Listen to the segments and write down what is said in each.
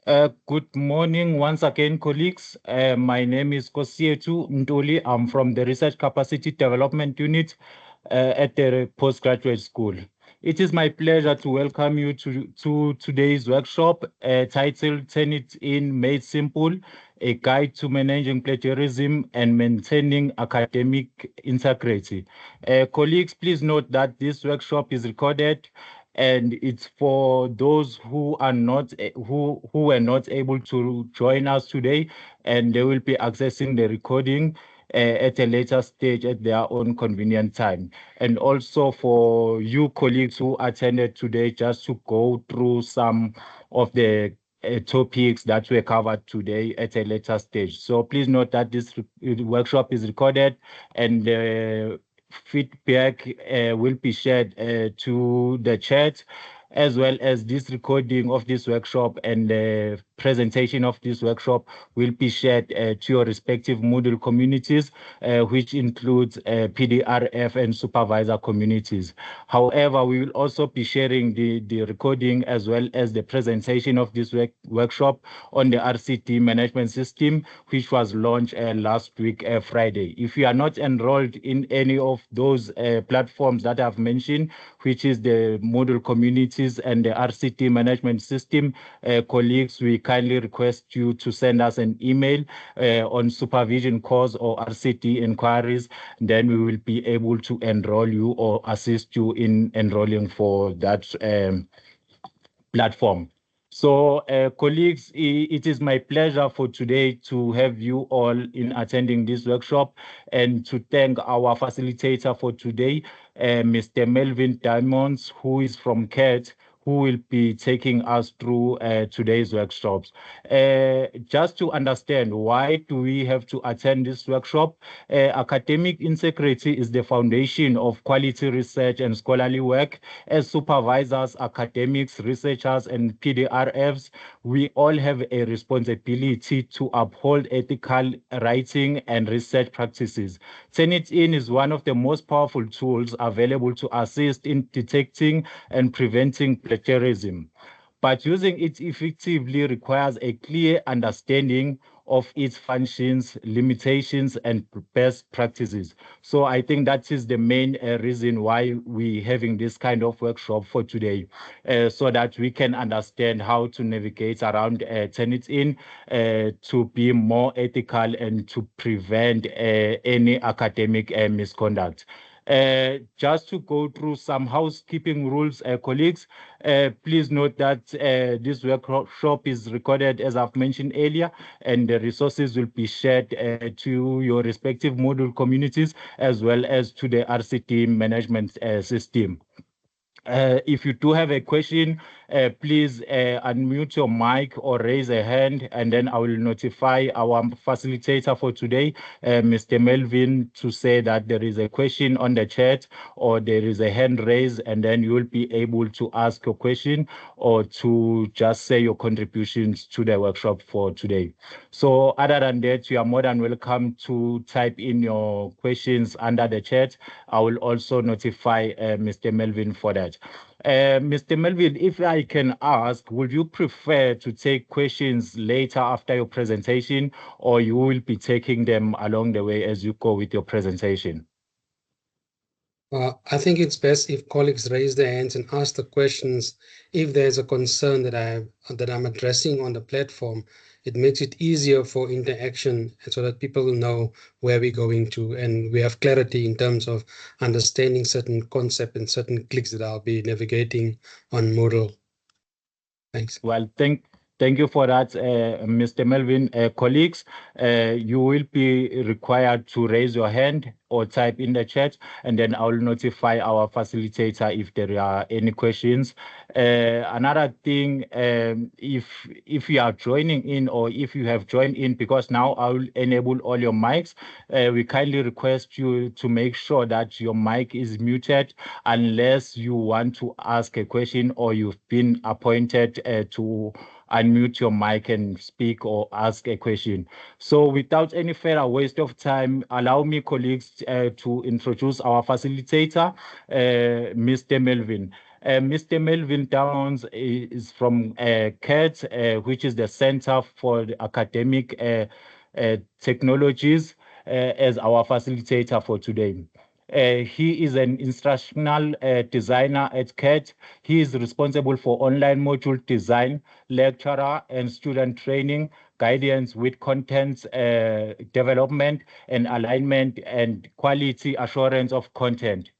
Good morning once again, colleagues. My name is Kosietu Ntuli. I'm from the Research Capacity Development Unit at the Postgraduate School. It is my pleasure to welcome you to today's workshop titled Turnitin Made Simple, a guide to managing plagiarism and maintaining academic integrity. Colleagues, please note that this workshop is recorded and it's for those who are not who were not able to join us today, and they will be accessing the recording at a later stage at their own convenient time. And also for you colleagues who attended today, just to go through some of the topics that were covered today at a later stage. So please note that this workshop is recorded, and feedback will be shared to the chat, as well as this recording of this workshop and the presentation of this workshop will be shared to your respective Moodle communities, which includes PDRF and supervisor communities. However, we will also be sharing the recording as well as the presentation of this workshop on the RCT management system, which was launched last week, Friday. If you are not enrolled in any of those platforms that I've mentioned, which is the Moodle communities and the RCT management system, colleagues, we kindly request you to send us an email on supervision calls or RCT inquiries. Then we will be able to enroll you or assist you in enrolling for that platform. So, colleagues, it is my pleasure for today to have you all in attending this workshop and to thank our facilitator for today, Mr. Melvin Diamonds, who is from CAT, who will be taking us through today's workshops. Just to understand, why do we have to attend this workshop? Academic integrity is the foundation of quality research and scholarly work. As supervisors, academics, researchers, and PDRFs, we all have a responsibility to uphold ethical writing and research practices. Turnitin is one of the most powerful tools available to assist in detecting and preventing plagiarism. But using it effectively requires a clear understanding of its functions, limitations, and best practices. So I think that is the main reason why we're having this kind of workshop for today, so that we can understand how to navigate around Turnitin to be more ethical and to prevent any academic misconduct. Just to go through some housekeeping rules, colleagues, please note that this workshop is recorded, as I've mentioned earlier, and the resources will be shared to your respective module communities as well as to the RCT management system. If you do have a question, please unmute your mic or raise a hand, and then I will notify our facilitator for today, Mr. Melvin, to say that there is a question on the chat or there is a hand raised, and then you will be able to ask your question or to just say your contributions to the workshop for today. So other than that, you are more than welcome to type in your questions under the chat. I will also notify Mr. Melvin for that. Mr. Melvin, if I can ask, would you prefer to take questions later after your presentation, or you will be taking them along the way as you go with your presentation? I think it's best if colleagues raise their hands and ask the questions if there's a concern that I'm addressing on the platform. It makes it easier for interaction so that people will know where we're going to, and we have clarity in terms of understanding certain concepts and certain clicks that I'll be navigating on Moodle. Thanks. Well, thank you for that, Mr. Melvin. Colleagues, you will be required to raise your hand or type in the chat, and then I will notify our facilitator if there are any questions. Another thing, if you are joining in or if you have joined in, because now I will enable all your mics, we kindly request you to make sure that your mic is muted unless you want to ask a question or you've been appointed to unmute your mic and speak or ask a question. So without any further waste of time, allow me, colleagues, to introduce our facilitator, Mr. Melvin. Mr. Melvin Downs is from CAT, which is the Center for the Academic Technologies, as our facilitator for today. He is an instructional designer at CAT. He is responsible for online module design, lecturer and student training, guidance with content development and alignment and quality assurance of content.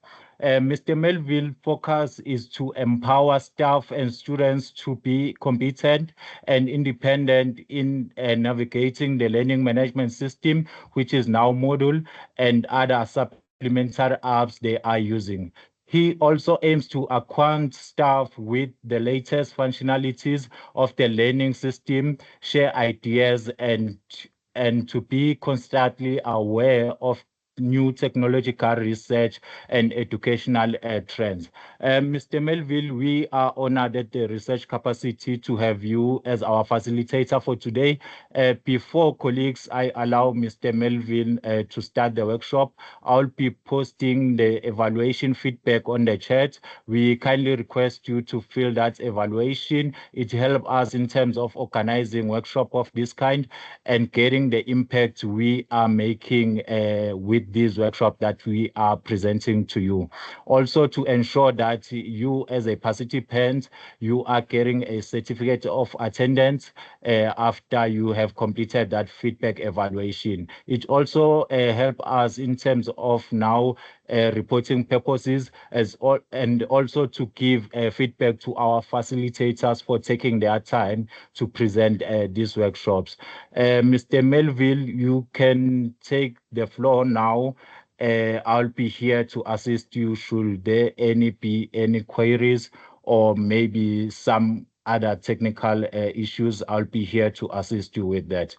Mr. Melville's focus is to empower staff and students to be competent and independent in navigating the learning management system, which is now Moodle, and other supplementary apps they are using. He also aims to acquaint staff with the latest functionalities of the learning system, share ideas, and to be constantly aware of new technological research and educational trends. Mr. Melville, we are honored at the research capacity to have you as our facilitator for today. Before colleagues, I allow Mr. Melville to start the workshop. I'll be posting the evaluation feedback on the chat. We kindly request you to fill that evaluation. It helps us in terms of organizing workshop of this kind and getting the impact we are making with this workshop that we are presenting to you. Also, to ensure that you as a participant, you are getting a certificate of attendance after you have completed that feedback evaluation. It also helps us in terms of now reporting purposes and also to give feedback to our facilitators for taking their time to present these workshops. Mr. Melville, you can take the floor now. I'll be here to assist you should there be any queries or maybe some other technical issues. I'll be here to assist you with that.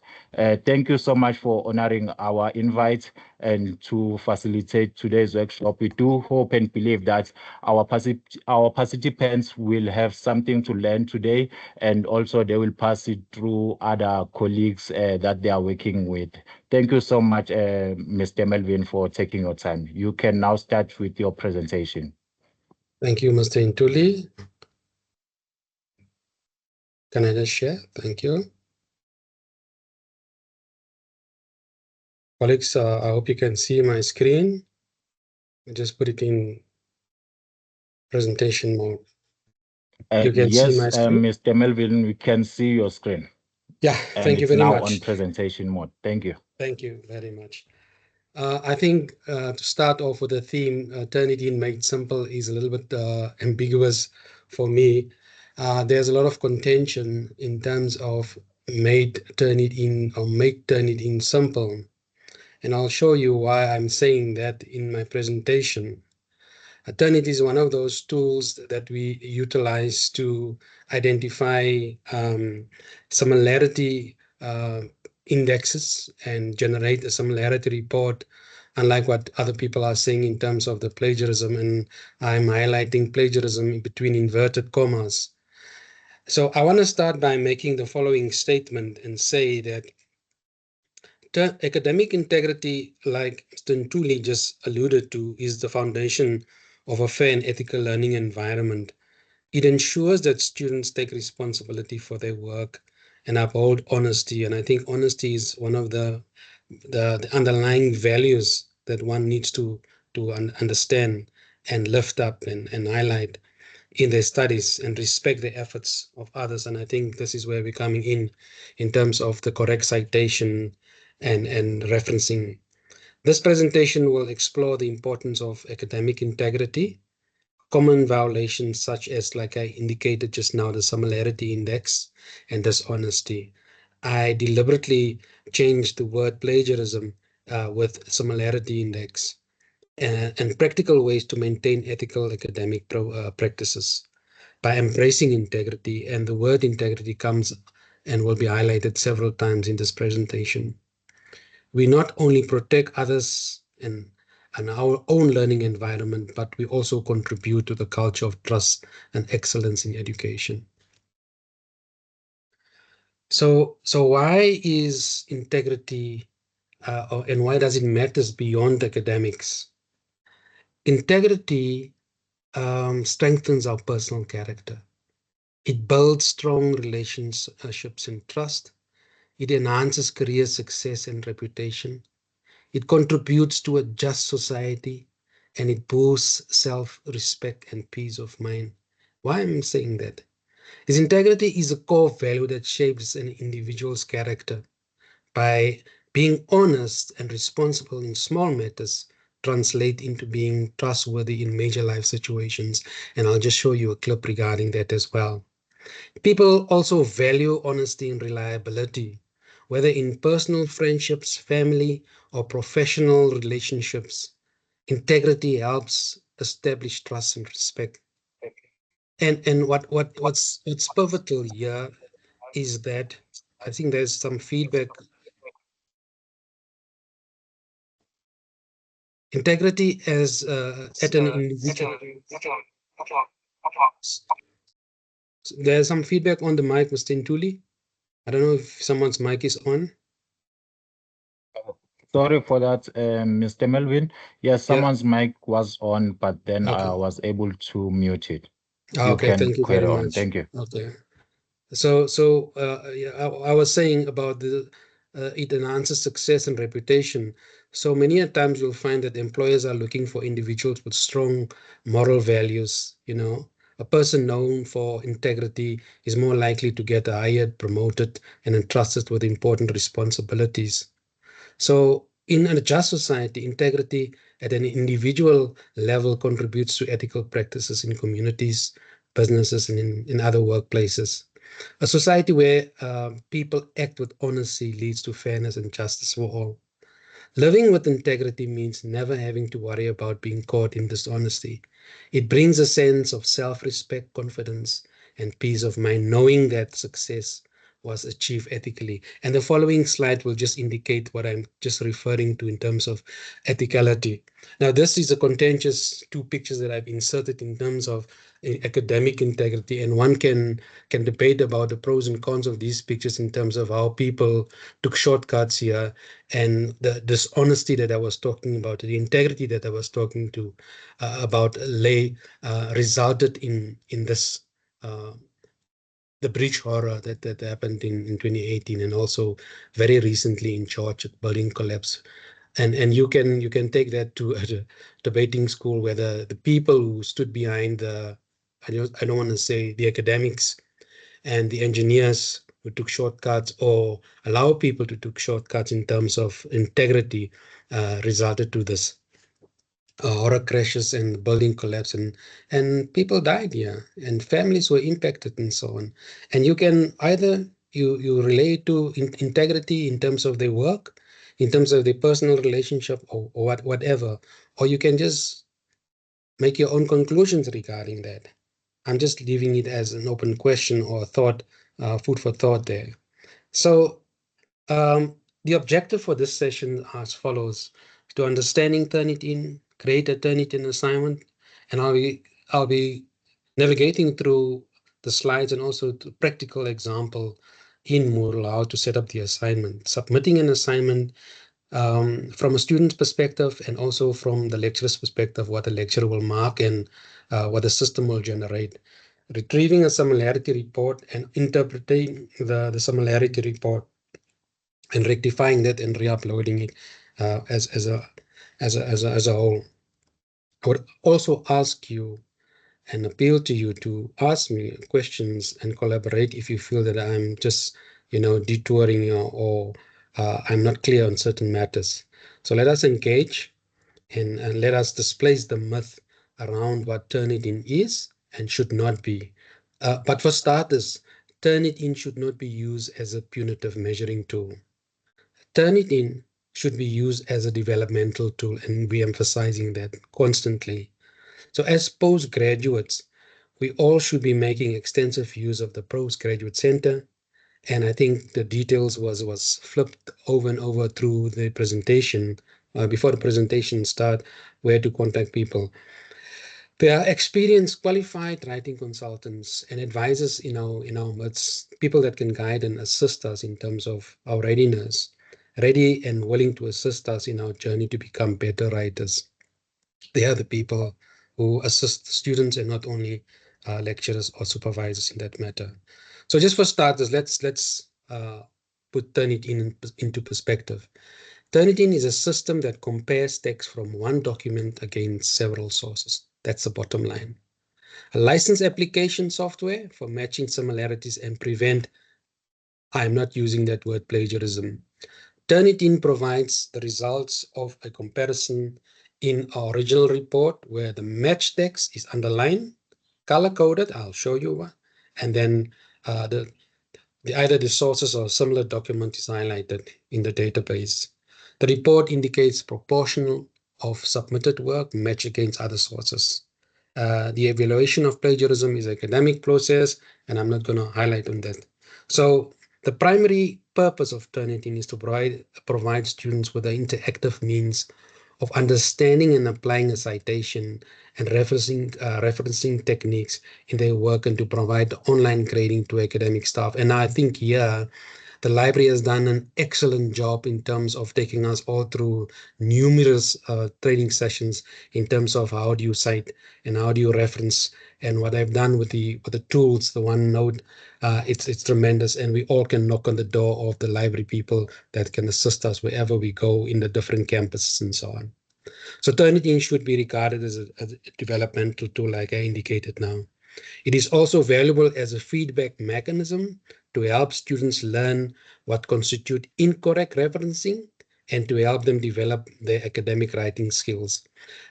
Thank you so much for honoring our invite and to facilitate today's workshop. We do hope and believe that our participants will have something to learn today, and also they will pass it through other colleagues that they are working with. Thank you so much, Mr. Melvin, for taking your time. You can now start with your presentation. Thank you, Mr. Intuli. Can I just share? Thank you. Colleagues, I hope you can see my screen. I just put it in presentation mode. You can yes, see my screen? Mr. Melvin, we can see your screen. Yeah, And thank you very now much. on presentation mode. Thank you. Thank you very much. I think to start off with the theme, Turnitin made simple is a little bit ambiguous for me. There's a lot of contention in terms of made Turnitin or make Turnitin simple. And I'll show you why I'm saying that in my presentation. Turnitin is one of those tools that we utilize to identify similarity indexes and generate a similarity report, unlike what other people are saying in terms of the plagiarism. And I'm highlighting plagiarism between inverted commas. So I want to start by making the following statement and say that academic integrity, like Mr. Ntuli just alluded to, is the foundation of a fair and ethical learning environment. It ensures that students take responsibility for their work and uphold honesty. And I think honesty is one of the underlying values that one needs to understand and lift up and highlight in their studies and respect the efforts of others. And I think this is where we're coming in terms of the correct citation and referencing. This presentation will explore the importance of academic integrity, common violations such as, like I indicated just now, the similarity index and dishonesty. I deliberately changed the word plagiarism with similarity index and practical ways to maintain ethical academic practices by embracing integrity. And the word integrity comes and will be highlighted several times in this presentation. We not only protect others and our own learning environment, but we also contribute to the culture of trust and excellence in education. So why is integrity and why does it matter beyond academics? Integrity strengthens our personal character. It builds strong relationships and trust. It enhances career success and reputation. It contributes to a just society, and it boosts self-respect and peace of mind. Why I'm saying that? Is integrity is a core value that shapes an individual's character. By being honest and responsible in small matters, translate into being trustworthy in major life situations. And I'll just show you a clip regarding that as well. People also value honesty and reliability, whether in personal friendships, family, or professional relationships. Integrity helps establish trust and respect. And what's pivotal here is that I think there's some feedback. Integrity as at an individual. There's some feedback on the mic, Mr. Intuli. I don't know if someone's mic is on. Sorry for that, Mr. Melvin. Yes, Yeah. someone's mic was on, but then I Okay. was able to mute it. Ah, You okay. can Thank you carry very on. much. Thank you. Okay. Yeah, I was saying about the it enhances success and reputation. So many a times you'll find that employers are looking for individuals with strong moral values. A person known for integrity is more likely to get hired, promoted, and entrusted with important responsibilities. So, in a just society, integrity at an individual level contributes to ethical practices in communities, businesses, and in other workplaces. A society where people act with honesty leads to fairness and justice for all. Living with integrity means never having to worry about being caught in dishonesty. It brings a sense of self respect, confidence, and peace of mind, knowing that success was achieved ethically. And the following slide will just indicate what I'm just referring to in terms of ethicality. Now, this is a contentious two pictures that I've inserted in terms of academic integrity, and one can debate about the pros and cons of these pictures in terms of how people took shortcuts here and the dishonesty that I was talking about, the integrity that I was talking to about lay resulted in this uh, the bridge horror that happened in 2018 and also very recently in George building collapse. And you can take that to a debating school where the people who stood behind the I don't want to say the academics and the engineers who took shortcuts or allow people to take shortcuts in terms of integrity resulted to this horror crashes and building collapse and people died here and families were impacted and so on. And you can either you relate to integrity in terms of their work, in terms of their personal relationship or whatever, or you can just make your own conclusions regarding that. I'm just leaving it as an open question or thought, food for thought there. So the objective for this session are as follows: to understanding Turnitin, create a Turnitin assignment, and I'll be navigating through the slides and also the practical example in Moodle how to set up the assignment, submitting an assignment from a student's perspective and also from the lecturer's perspective, what the lecturer will mark and what the system will generate. Retrieving a similarity report and interpreting the similarity report and rectifying that and re-uploading it as a whole. I would also ask you and appeal to you to ask me questions and collaborate if you feel that I'm just, detouring you or I'm not clear on certain matters. So let us engage and let us displace the myth around what Turnitin is and should not be. But for starters, Turnitin should not be used as a punitive measuring tool. Turnitin should be used as a developmental tool, and we're emphasizing that constantly. So, as postgraduates, we all should be making extensive use of the postgraduate center. And I think the details was flipped over and over through the presentation. Before the presentation start, where to contact people. There are experienced, qualified writing consultants and advisors in our midst, people that can guide and assist us in terms of our readiness, ready and willing to assist us in our journey to become better writers. They are the people who assist students and not only lecturers or supervisors in that matter. So just for starters, let's put Turnitin into perspective. Turnitin is a system that compares text from one document against several sources. That's the bottom line. A licensed application software for matching similarities and prevent, I'm not using that word, plagiarism. Turnitin provides the results of a comparison in our original report where the match text is underlined, color-coded, I'll show you one, and then either the sources or similar document is highlighted in the database. The report indicates proportional of submitted work matched against other sources. The evaluation of plagiarism is an academic process, and I'm not going to highlight on that. So the primary purpose of Turnitin is to provide students with an interactive means of understanding and applying a citation and referencing techniques in their work, and to provide online grading to academic staff. And I think here the library has done an excellent job in terms of taking us all through numerous training sessions in terms of how do you cite and how do you reference. And what I've done with the tools, the OneNote, it's tremendous, and we all can knock on the door of the library people that can assist us wherever we go in the different campuses and so on. So Turnitin should be regarded as a developmental tool, like I indicated now. It is also valuable as a feedback mechanism to help students learn what constitute incorrect referencing and to help them develop their academic writing skills.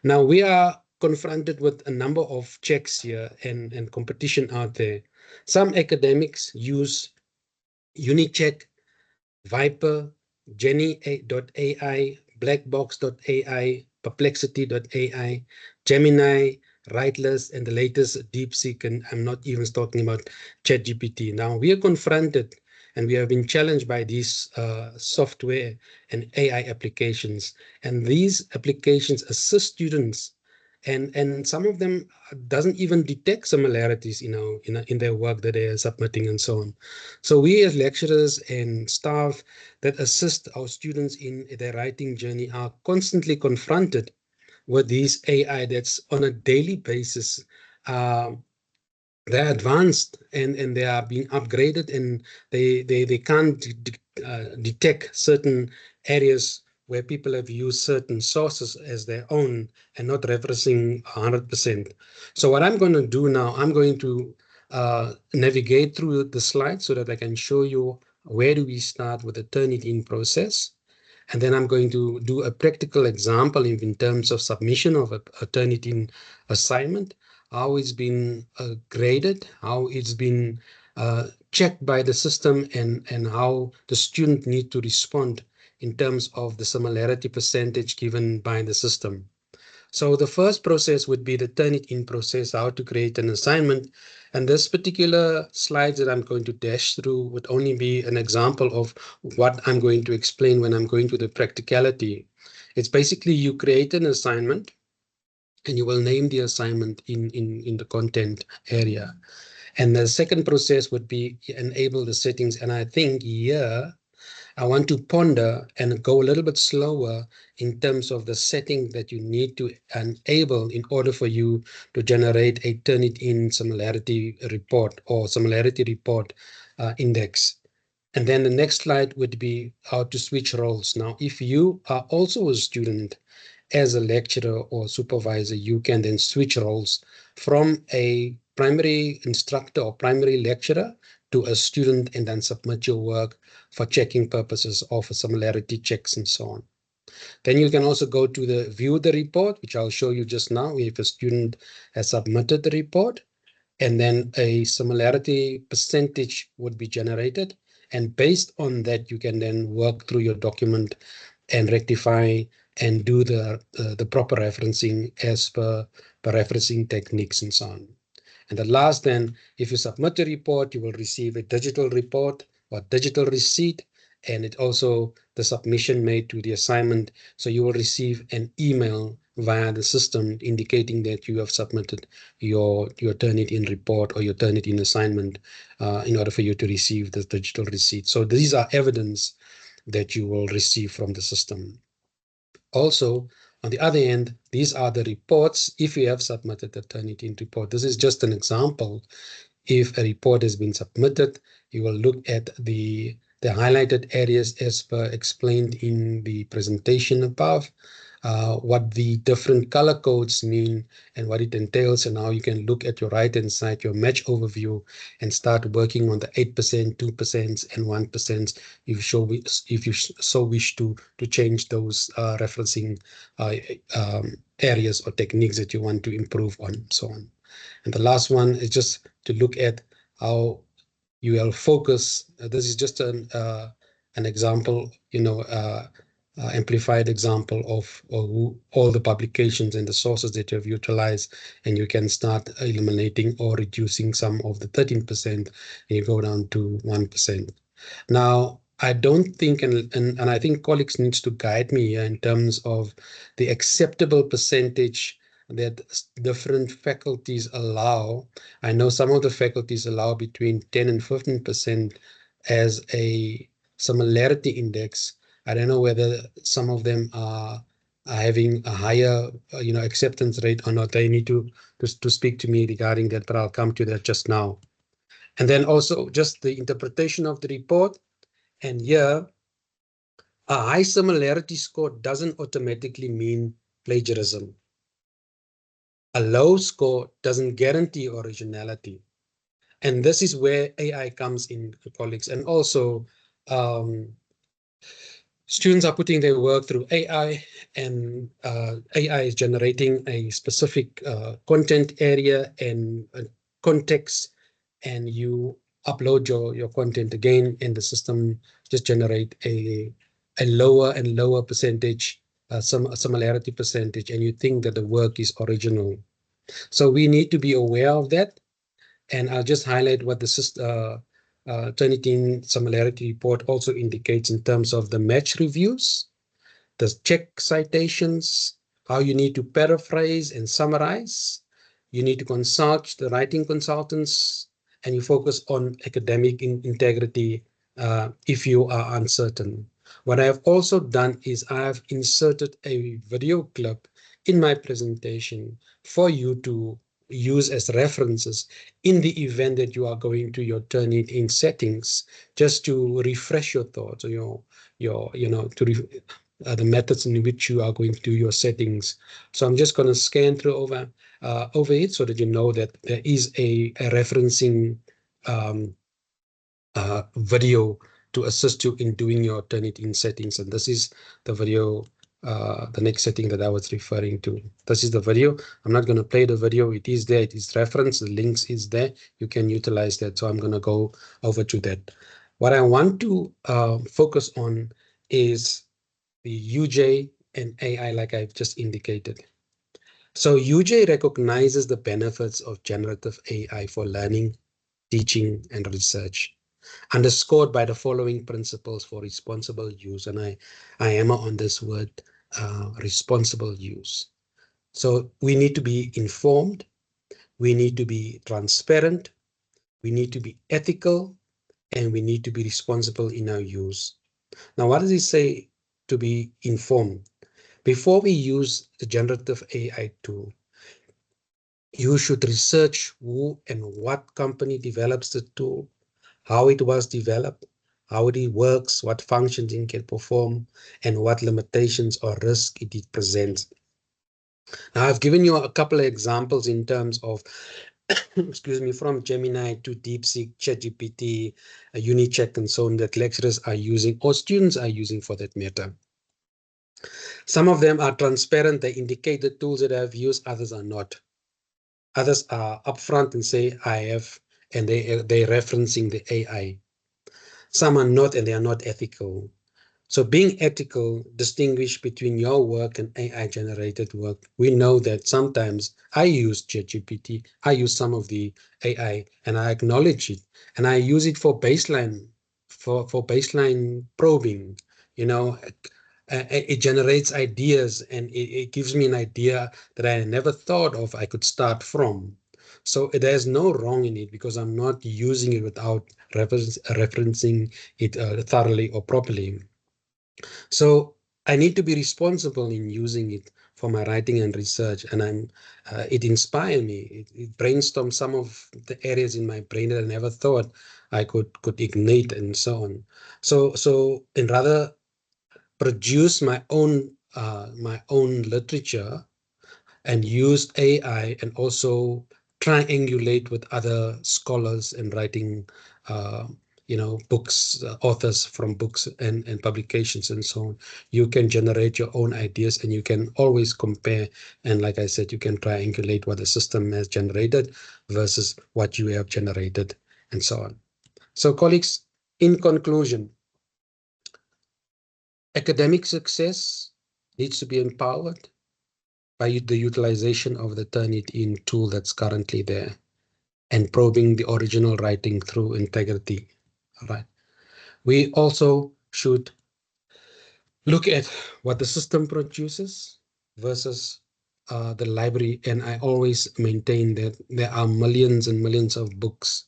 Now, we are confronted with a number of checks here and competition out there. Some academics use UniCheck, Viper, Jenny.ai, Blackbox.ai, Perplexity.ai, Gemini, Writeless, and the latest DeepSeek, and I'm not even talking about ChatGPT. Now, we are confronted and we have been challenged by these software and AI applications. And these applications assist students, and some of them doesn't even detect similarities, in their work that they are submitting and so on. So we as lecturers and staff that assist our students in their writing journey are constantly confronted with these AI that's on a daily basis. They're advanced, and they are being upgraded, and they can't detect certain areas where people have used certain sources as their own and not referencing 100%. So what I'm going to do now, I'm going to navigate through the slides so that I can show you where do we start with the Turnitin process. And then I'm going to do a practical example in terms of submission of a Turnitin assignment, how it's been graded, how it's been checked by the system, and how the student need to respond in terms of the similarity percentage given by the system. So the first process would be the Turnitin process, how to create an assignment. And this particular slides that I'm going to dash through would only be an example of what I'm going to explain when I'm going to the practicality. It's basically you create an assignment and you will name the assignment in the content area. And the second process would be enable the settings. And I think here I want to ponder and go a little bit slower in terms of the setting that you need to enable in order for you to generate a Turnitin similarity report or similarity report index. And then the next slide would be how to switch roles. Now, if you are also a student as a lecturer or supervisor, you can then switch roles from a primary instructor or primary lecturer to a student and then submit your work for checking purposes or for similarity checks and so on. Then you can also go to the view the report, which I'll show you just now. If a student has submitted the report, and then a similarity percentage would be generated. And based on that, you can then work through your document and rectify and do the proper referencing as per referencing techniques and so on. And the last, then, if you submit a report, you will receive a digital report or digital receipt, and it also the submission made to the assignment. So you will receive an email via the system indicating that you have submitted your Turnitin report or your Turnitin assignment in order for you to receive the digital receipt. So these are evidence that you will receive from the system. Also, On the other hand, these are the reports if you have submitted a Turnitin report. This is just an example. If a report has been submitted, you will look at the highlighted areas as per explained in the presentation above, what the different color codes mean and what it entails. And now you can look at your right-hand side, your match overview, and start working on the 8%, 2%, and 1% if you so wish to change those referencing areas or techniques that you want to improve on, so on. And the last one is just to look at how you will focus. This is just an example, amplified example of all the publications and the sources that you have utilized, and you can start eliminating or reducing some of the 13%, and you go down to 1%. Now, I don't think, and I think colleagues needs to guide me here in terms of the acceptable percentage that different faculties allow. I know some of the faculties allow between 10 and 15% as a similarity index. I don't know whether some of them are having a higher, acceptance rate or not. They need to speak to me regarding that, but I'll come to that just now. And then also just the interpretation of the report. And here, a high similarity score doesn't automatically mean plagiarism. A low score doesn't guarantee originality. And this is where AI comes in, colleagues. And also, students are putting their work through AI, and AI is generating a specific content area and context, and you upload your content again, and the system just generate a lower and lower percentage, similarity percentage, and you think that the work is original. So we need to be aware of that. And I'll just highlight what the Turnitin similarity report also indicates in terms of the match reviews, the check citations, how you need to paraphrase and summarize. You need to consult the writing consultants, and you focus on academic integrity if you are uncertain. What I have also done is I have inserted a video clip in my presentation for you to use as references in the event that you are going to your Turnitin settings, just to refresh your thoughts, or the methods in which you are going to do your settings. So I'm just going to scan through over it so that you know that there is a referencing video to assist you in doing your Turnitin settings. And this is the video, the next setting that I was referring to. This is the video. I'm not going to play the video. It is there. It is referenced. The links is there. You can utilize that. So I'm going to go over to that. What I want to focus on is the UJ and AI, like I've just indicated. So UJ recognizes the benefits of generative AI for learning, teaching, and research, underscored by the following principles for responsible use. And I hammer on this word, responsible use. So we need to be informed, we need to be transparent, we need to be ethical, and we need to be responsible in our use. Now, what does it say to be informed? Before we use the generative AI tool, you should research who and what company develops the tool, how it was developed, how it works, what functions it can perform, and what limitations or risk it presents. Now, I've given you a couple of examples in terms of, excuse me, from Gemini to DeepSeek, ChatGPT, UniCheck, and so on, that lecturers are using, or students are using for that matter. Some of them are transparent. They indicate the tools that I've used, others are not. Others are upfront and say, I have, and they're referencing the AI. Some are not, and they are not ethical. So being ethical, distinguish between your work and AI-generated work. We know that sometimes I use ChatGPT, I use some of the AI, and I acknowledge it, and I use it for baseline, for baseline probing. It generates ideas, and it gives me an idea that I never thought of I could start from. So there's no wrong in it, because I'm not using it without referencing it thoroughly or properly. So I need to be responsible in using it my writing and research, and it inspired me. It brainstormed some of the areas in my brain that I never thought I could ignite, and so on. So and rather produce my own literature and use AI, and also triangulate with other scholars and writing, uh, books, authors from books and publications and so on. You can generate your own ideas, and you can always compare. And like I said, you can triangulate what the system has generated versus what you have generated, and so on. So colleagues, in conclusion, academic success needs to be empowered by the utilization of the Turnitin tool that's currently there, and probing the original writing through integrity. All right. We also should look at what the system produces versus the library. And I always maintain that there are millions and millions of books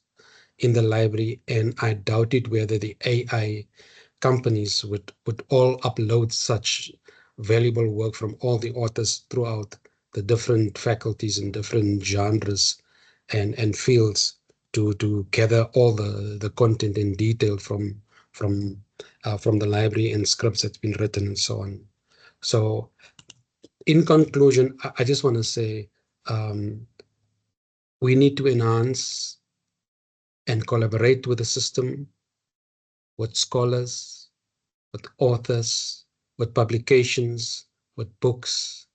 in the library, and I doubt it whether the AI companies would all upload such valuable work from all the authors throughout the different faculties and different genres and fields to gather all the content in detail from from the library and scripts that's been written and so on. So in conclusion, I just want to say, we need to enhance and collaborate with the system, with scholars, with authors, with publications, with books.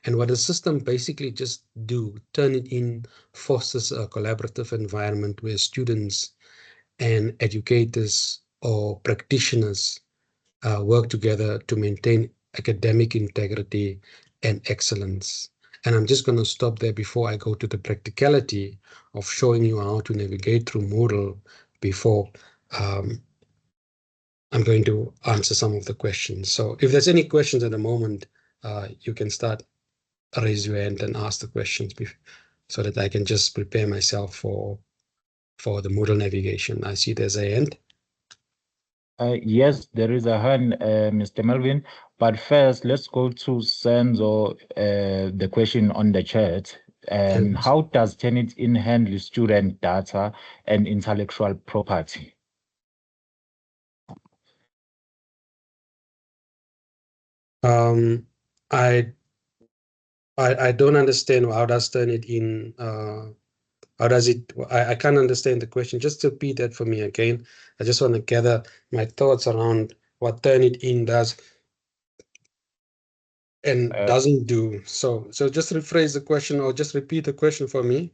And what the system basically just do, Turnitin fosters a collaborative environment where students and educators or practitioners work together to maintain academic integrity and excellence. And I'm just going to stop there before I go to the practicality of showing you how to navigate through Moodle before I'm going to answer some of the questions. So if there's any questions at the moment, you can start, raise your hand and ask the questions so that I can just prepare myself for the Moodle navigation. I see there's a hand. Yes, there is a hand, Mr. Melvin. But first, let's go to Senzo, the question on the chat. And How does Turnitin handle student data and intellectual property? I don't understand how does Turnitin how does it I can't understand the question. Just repeat that for me again. I just want to gather my thoughts around what Turnitin does and Uh, doesn't do. So just rephrase the question, or just repeat the question for me.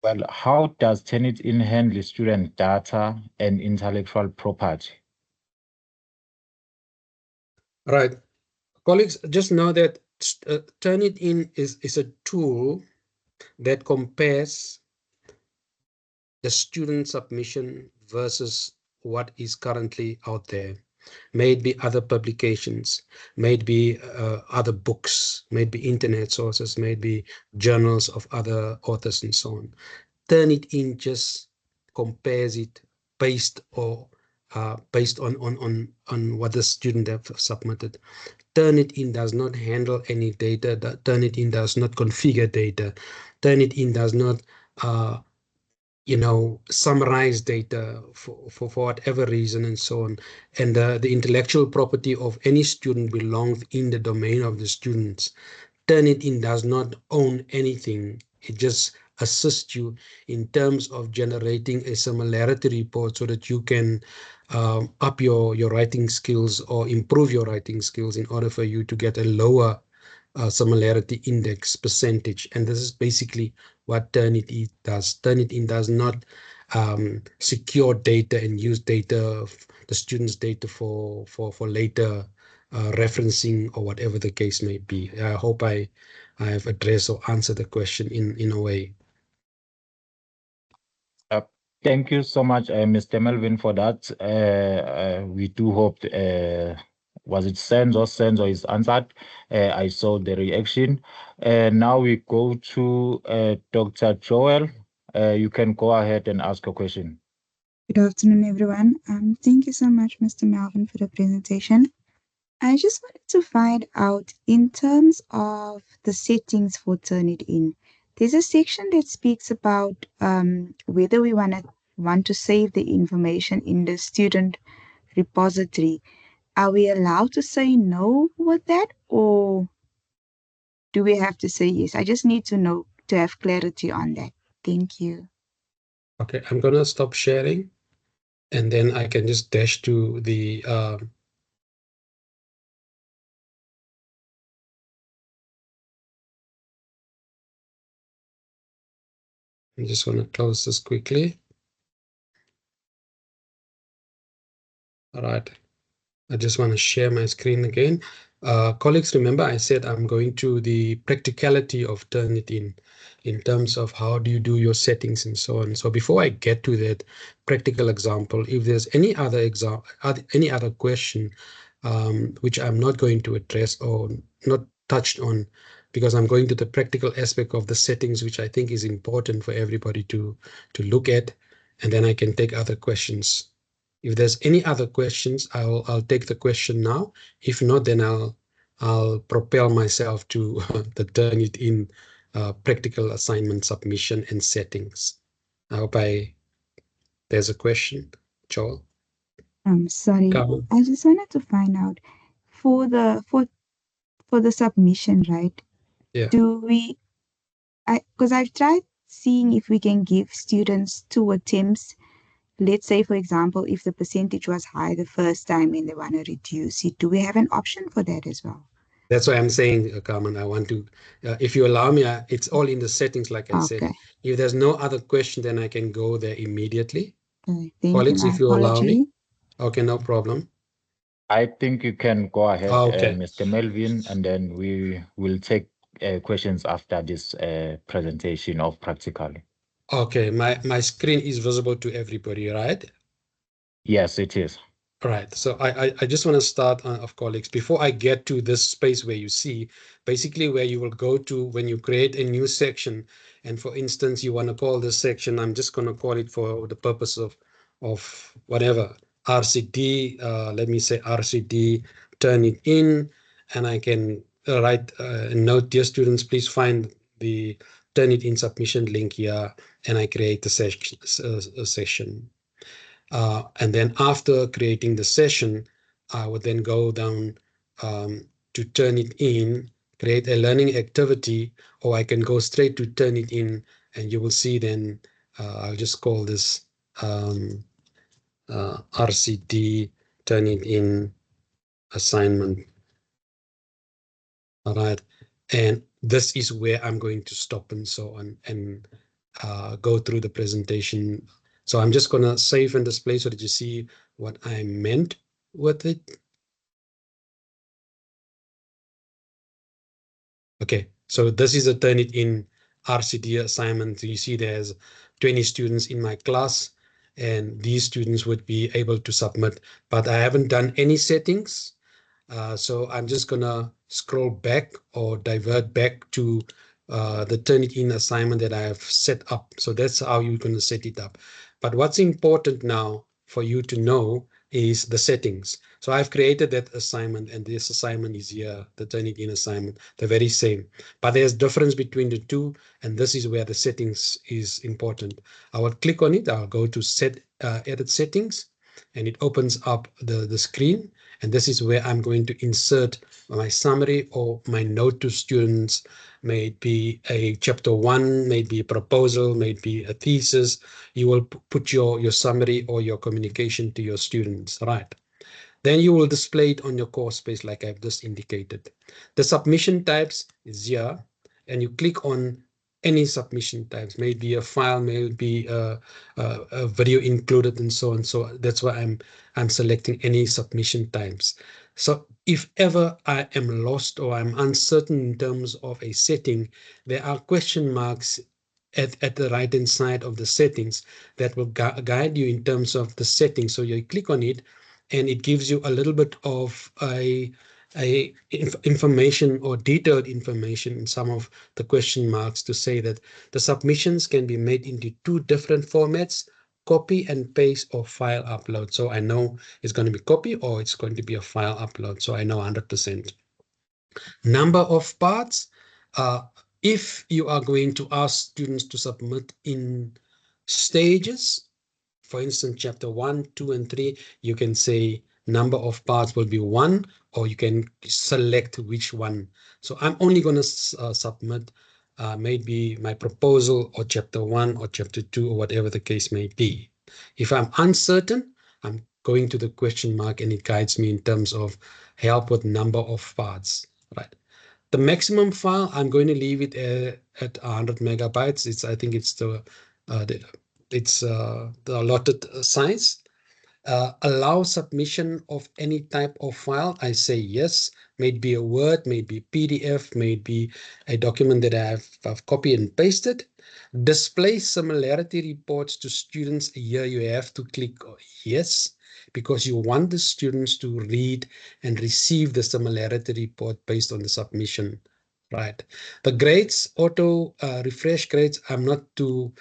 well, how does Turnitin handle student data and intellectual property? Right. Colleagues, just know that Turnitin is a tool that compares the student submission versus what is currently out there. May it be other publications, may it be other books, may it be internet sources, may it be journals of other authors and so on. Turnitin just compares it based based on what the student have submitted. Turnitin does not handle any data. Turnitin does not configure data. Turnitin does not summarize data for whatever reason and so on. And the intellectual property of any student belongs in the domain of the students. Turnitin does not own anything. It just assists you in terms of generating a similarity report so that you can up your writing skills or improve your writing skills in order for you to get a lower similarity index percentage. And this is basically what Turnitin does. Turnitin does not secure data and use data, the students' data for later referencing or whatever the case may be. I hope I have addressed or answered the question in a way. Uh, Thank you so much, Mr. Melvin, for that. We do hope, was it Senzo is answered? I saw the reaction. Now we go to Dr. Joel. You can go ahead and ask a question. Good afternoon, everyone. Thank you so much, Mr. Melvin, for the presentation. I just wanted to find out in terms of the settings for Turnitin. There's a section that speaks about whether we want to save the information in the student repository. Are we allowed to say no with that, or do we have to say yes? I just need to know to have clarity on that. Thank you. Okay, I'm gonna stop sharing and then I can just dash to the I'm just gonna close this quickly. All right. I just want to share my screen again. Colleagues, remember I said I'm going to the practicality of Turnitin in terms of how do you do your settings and so on. So before I get to that practical example, if there's any other any other question which I'm not going to address or not touched on, because I'm going to the practical aspect of the settings, which I think is important for everybody to look at, and then I can take other questions. If there's any other questions, I'll take the question now. If not, then I'll propel myself to the Turnitin practical assignment submission and settings. I hope there's a question, Joel. Sorry, Come on. I just wanted to find out for the submission, right? Yeah. Do we because I've tried seeing if we can give students two attempts. Let's say, for example, if the percentage was high the first time and they want to reduce it, do we have an option for that as well? That's why I'm saying, Carmen, I want to, if you allow me, it's all in the settings, like I said. Okay, If there's no other question, then I can go there immediately. okay. Thank you. Colleagues, My if you allow me. apology. Okay, no problem. I think you can go ahead, Okay. Mr. Melvin, and then we will take questions after this presentation of practically. Okay, my screen is visible to everybody, right? Yes, it is. Right. So I just want to start of colleagues before I get to this space where you see basically where you will go to when you create a new section. And for instance, you want to call this section, I'm just going to call it for the purpose of whatever RCD. Let me say RCD, turn it in, and I can write a note, dear students, please find the turn it in submission link here, and I create the section, a session. And then after creating the session, I would then go down to turn it in, create a learning activity, or I can go straight to turn it in, and you will see then I'll just call this RCD, turn it in assignment. All right. And this is where I'm going to stop and so on and go through the presentation. So I'm just going to save and display so that you see what I meant with it. Okay, so this is a Turnitin RCD assignment. You see there's 20 students in my class, and these students would be able to submit, but I haven't done any settings. So I'm just gonna scroll back or divert back to the Turnitin assignment that I have set up. So that's how you're gonna set it up. But what's important now for you to know is the settings. So I've created that assignment, and this assignment is here, the Turnitin assignment, the very same. But there's difference between the two, and this is where the settings is important. I will click on it. I'll go to edit settings, and it opens up the screen. And this is where I'm going to insert my summary or my note to students. May it be a chapter one, may it be a proposal, may it be a thesis. You will put your summary or your communication to your students, right? Then you will display it on your course page like I've just indicated. The submission types is here, and you click on any submission types, may it be a file, may it be a video included, and so on. So that's why I'm selecting any submission types. So if ever I am lost or I'm uncertain in terms of a setting, there are question marks at the right hand side of the settings that will guide you in terms of the settings. So you click on it, and it gives you a little bit of information or detailed information in some of the question marks to say that the submissions can be made into two different formats, copy and paste or file upload. So I know it's going to be copy or it's going to be a file upload. So I know 100%. Number of parts. If you are going to ask students to submit in stages, for instance, chapter 1, 2, and 3, you can say number of parts will be 1, or you can select which one. So I'm only going to submit maybe my proposal or chapter 1 or chapter 2 or whatever the case may be. If I'm uncertain, I'm going to the question mark and it guides me in terms of help with number of parts, right? The maximum file, I'm going to leave it at 100 megabytes. I think it's the allotted size. Allow submission of any type of file. I say yes. May it be a Word, may it be PDF, may it be a document that I've copied and pasted. Display similarity reports to students. Here you have to click yes, because you want the students to read and receive the similarity report based on the submission. Right. The grades, auto refresh grades, I'm not too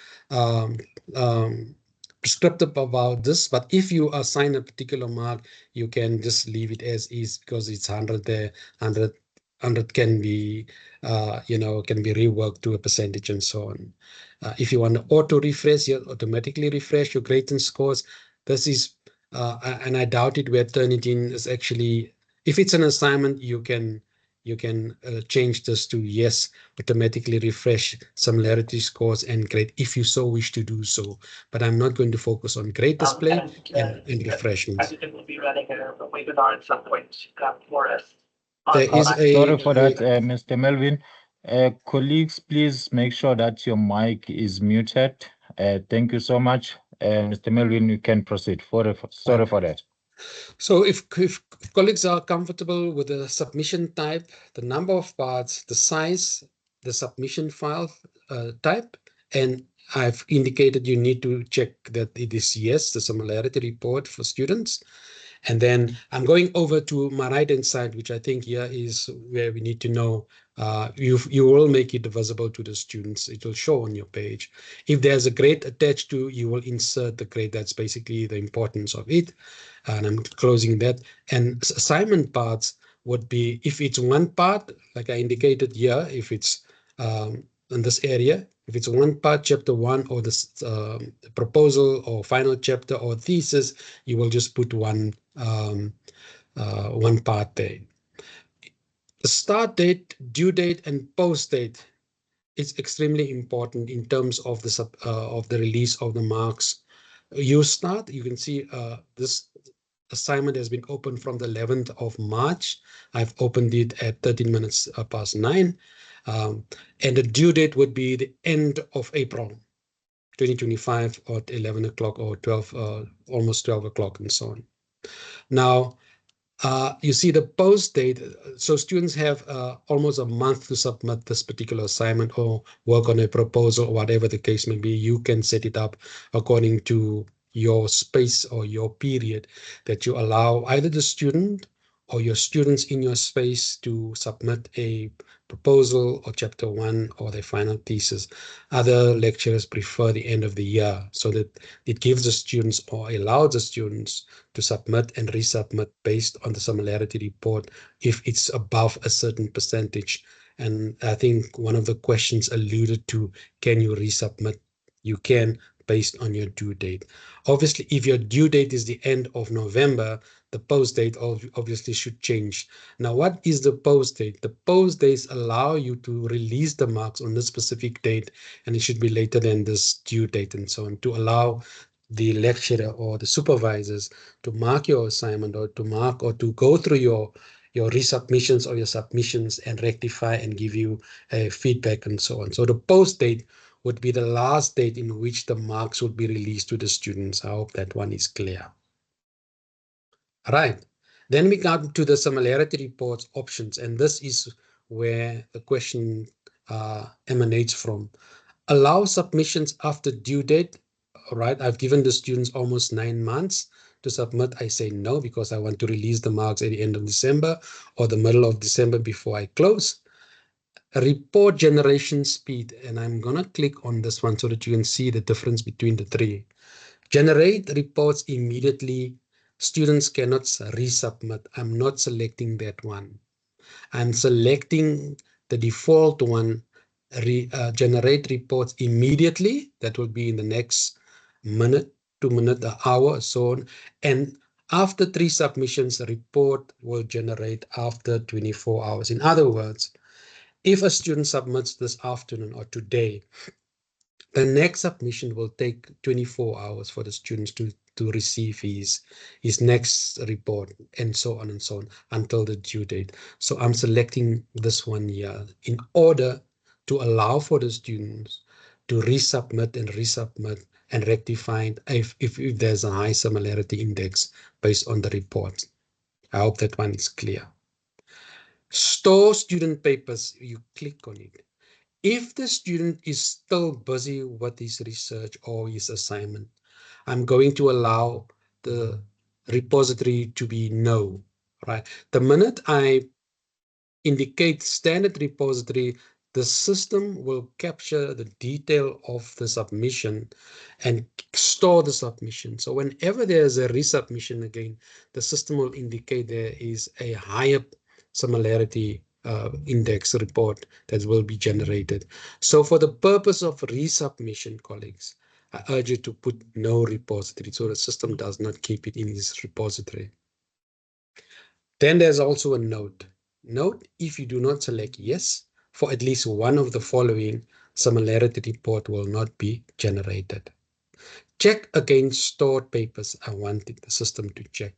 prescriptive about this, but if you assign a particular mark, you can just leave it as is because it's 100 there. 100 can be, can be reworked to a percentage and so on. If you want to auto refresh, you automatically refresh your grades and scores. This is, and I doubt it where Turnitin is actually, if it's an assignment, you can change this to yes, automatically refresh similarity scores and grade if you so wish to do so. But I'm not going to focus on grade display and refreshments. It will be running a webinar at some point for us. There is Sorry for that, Mr. Melvin. Colleagues, please make sure that your mic is muted. Thank you so much. Mr. Melvin, you can proceed. Sorry for that. So if colleagues are comfortable with the submission type, the number of parts, the size, the submission file type, and I've indicated you need to check that it is yes, the similarity report for students. And then I'm going over to my right-hand side, which I think here is where we need to know. You will make it visible to the students. It will show on your page. If there's a grade attached to, you will insert the grade. That's basically the importance of it. And I'm closing that. And assignment parts would be, if it's one part, like I indicated here, if it's in this area, if it's one part, chapter 1, or this proposal or final chapter or thesis, you will just put one part there. The start date, due date, and post date is extremely important in terms of the release of the marks. You can see this assignment has been opened from the 11th of March. I've opened it at 13 minutes past 9. And the due date would be the end of April 2025 at 11 o'clock or 12, almost 12 o'clock and so on. Now, you see the post date. So students have almost a month to submit this particular assignment or work on a proposal or whatever the case may be. You can set it up according to your space or your period that you allow either the student or your students in your space to submit a proposal or chapter 1 or their final thesis. Other lecturers prefer the end of the year so that it gives the students or allows the students to submit and resubmit based on the similarity report if it's above a certain percentage. And I think one of the questions alluded to, can you resubmit? You can, based on your due date. Obviously, if your due date is the end of November, the post date obviously should change. Now, what is the post date? The post dates allow you to release the marks on this specific date, and it should be later than this due date and so on, to allow the lecturer or the supervisors to mark your assignment or to mark or to go through your resubmissions or your submissions and rectify and give you feedback and so on. So the post date would be the last date in which the marks would be released to the students. I hope that one is clear. Right. Then we come to the similarity reports options, and this is where the question emanates from. Allow submissions after due date. All right, I've given the students almost 9 months to submit. I say no because I want to release the marks at the end of December or the middle of December before I close. Report generation speed, and I'm gonna click on this one so that you can see the difference between the three. Generate reports immediately. Students cannot resubmit. I'm not selecting that one. I'm selecting the default one, generate reports immediately. That will be in the next minute, 2 minutes, an hour, so on. And after 3 submissions, a report will generate after 24 hours. In other words, if a student submits this afternoon or today, the next submission will take 24 hours for the students to receive his next report, and so on and so on until the due date. So I'm selecting this one here in order to allow for the students to resubmit and rectify if there's a high similarity index based on the report. I hope that one is clear. Store student papers, you click on it. If the student is still busy with his research or his assignment, I'm going to allow the repository to be no, right? The minute I indicate standard repository, the system will capture the detail of the submission and store the submission. So whenever there's a resubmission again, the system will indicate there is a higher similarity index report that will be generated. So for the purpose of resubmission, colleagues, I urge you to put no repository so the system does not keep it in its repository. Then there's also a note. Note if you do not select yes for at least one of the following, similarity report will not be generated. Check against stored papers. I wanted the system to check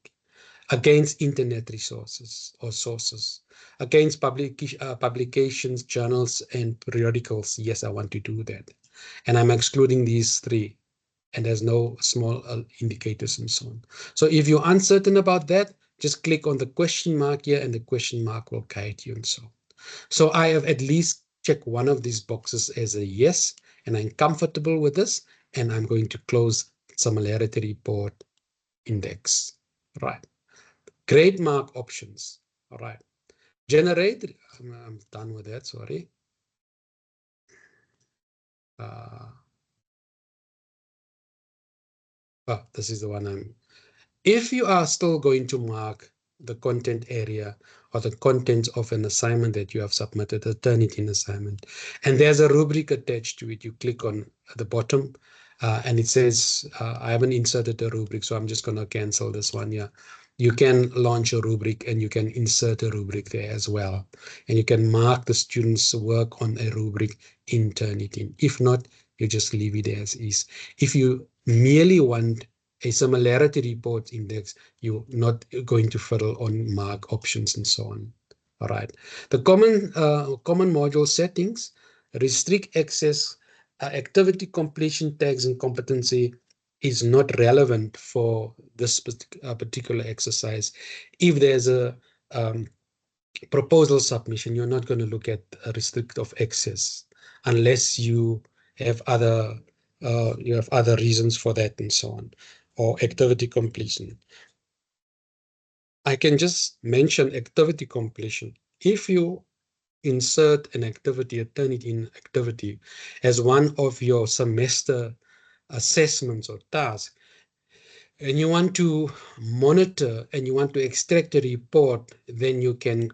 against internet resources or sources, against publications, journals, and periodicals. Yes, I want to do that. And I'm excluding these 3. And there's no small indicators and so on. So if you're uncertain about that, just click on the question mark here and the question mark will guide you and so on. So I have at least checked one of these boxes as a yes, and I'm comfortable with this, and I'm going to close similarity report index. Right. Grade mark options. All right. Generate. I'm done with that. Sorry. This is the one I'm. If you are still going to mark the content area or the contents of an assignment that you have submitted, a Turnitin assignment, and there's a rubric attached to it, you click on the bottom and it says, I haven't inserted a rubric, so I'm just going to cancel this one here. You can launch a rubric and you can insert a rubric there as well. And you can mark the students' work on a rubric in Turnitin. If not, you just leave it as is. If you merely want a similarity report index, you're not going to fiddle on mark options and so on. All right. The common module settings restrict access, activity completion tags and competency is not relevant for this particular exercise. If there's a proposal submission, you're not going to look at a restrict of access unless you have other reasons for that and so on, or activity completion. I can just mention activity completion. If you insert an activity, a Turnitin activity, as one of your semester assessments or tasks, and you want to monitor and you want to extract a report, then you can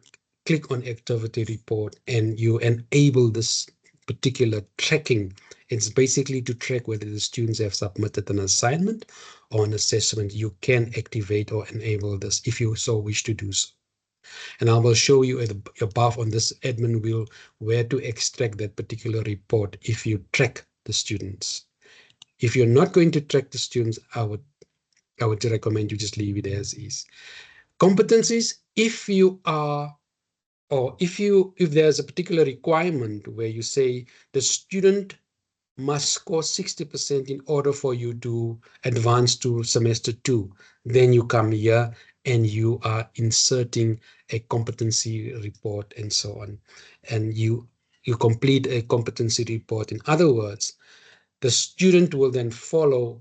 click on activity report and you enable this particular tracking. It's basically to track whether the students have submitted an assignment or an assessment. You can activate or enable this if you so wish to do so. And I will show you above on this admin wheel where to extract that particular report if you track the students. If you're not going to track the students, I would recommend you just leave it as is. Competencies, if you are, or if there's a particular requirement where you say the student must score 60% in order for you to advance to semester 2, then you come here and you are inserting a competency report and so on. And you complete a competency report. In other words, the student will then follow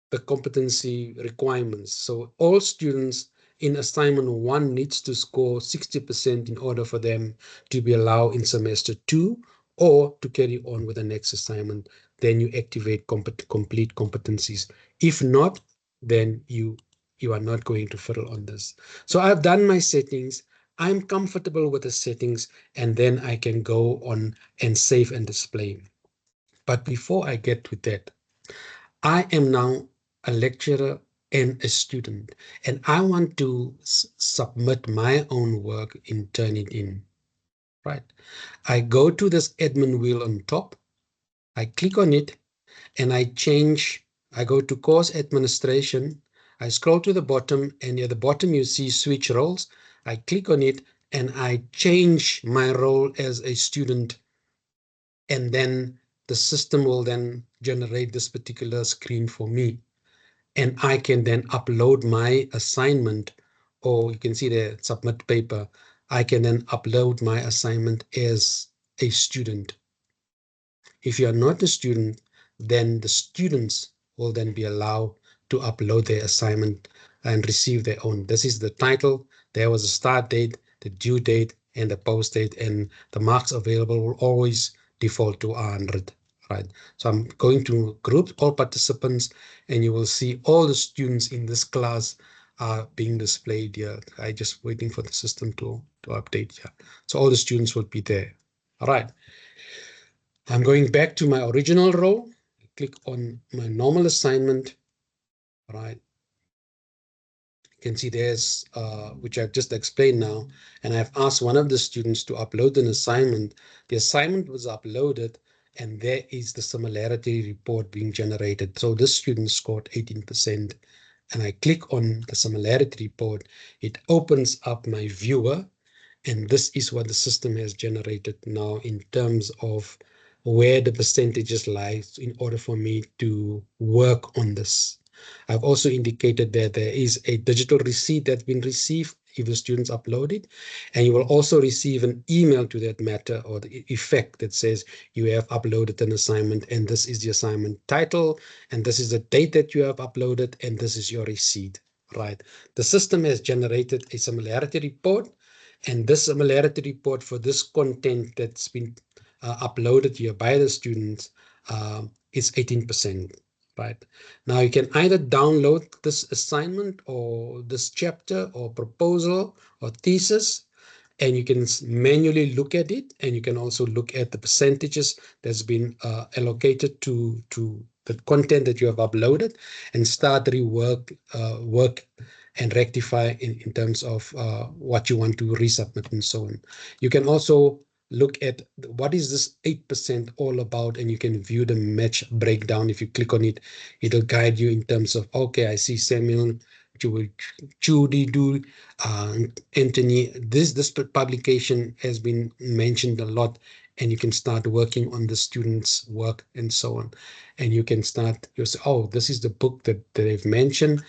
the competency requirements. So all students in assignment 1 needs to score 60% in order for them to be allowed in semester 2 or to carry on with the next assignment. then you activate complete competencies. If not, then you are not going to fiddle on this. So I've done my settings. I'm comfortable with the settings, and then I can go on and save and display. But before I get to that, I am now a lecturer and a student, and I want to submit my own work and turn it in, right? I go to this admin wheel on top, I click on it, and I go to course administration. I scroll to the bottom, and near the bottom you see switch roles. I click on it, and I change my role as a student, and then the system will then generate this particular screen for me. And I can then upload my assignment, or you can see the submit paper. I can then upload my assignment as a student. If you are not a student, then the students will then be allowed to upload their assignment and receive their own. This is the title. There was a start date, the due date, and the post date, and the marks available will always default to 100. Right. So I'm going to group all participants, and you will see all the students in this class are being displayed here. I just waiting for the system to update here. So all the students will be there. All right. I'm going back to my original row. Click on my normal assignment, right? You can see there's, which I've just explained now, and I've asked one of the students to upload an assignment. The assignment was uploaded, and there is the similarity report being generated. So this student scored 18%, and I click on the similarity report. It opens up my viewer, and this is what the system has generated now in terms of where the percentages lies in order for me to work on this. I've also indicated that there is a digital receipt that's been received if the students upload it, and you will also receive an email to that matter or the effect that says you have uploaded an assignment, and this is the assignment title, and this is the date that you have uploaded, and this is your receipt, right? The system has generated a similarity report, and this similarity report for this content that's been uploaded here by the students is 18%. Right. Now you can either download this assignment or this chapter or proposal or thesis, and you can manually look at it, and you can also look at the percentages that's been allocated to the content that you have uploaded, and start rework work and rectify in terms of what you want to resubmit and so on. You can also look at what is this 8% all about, and you can view the match breakdown. If you click on it, it'll guide you in terms of, okay, I see Samuel, Judy, do Anthony. This publication has been mentioned a lot, and you can start working on the students' work and so on. And you can start, you say, oh, this is the book that they've mentioned.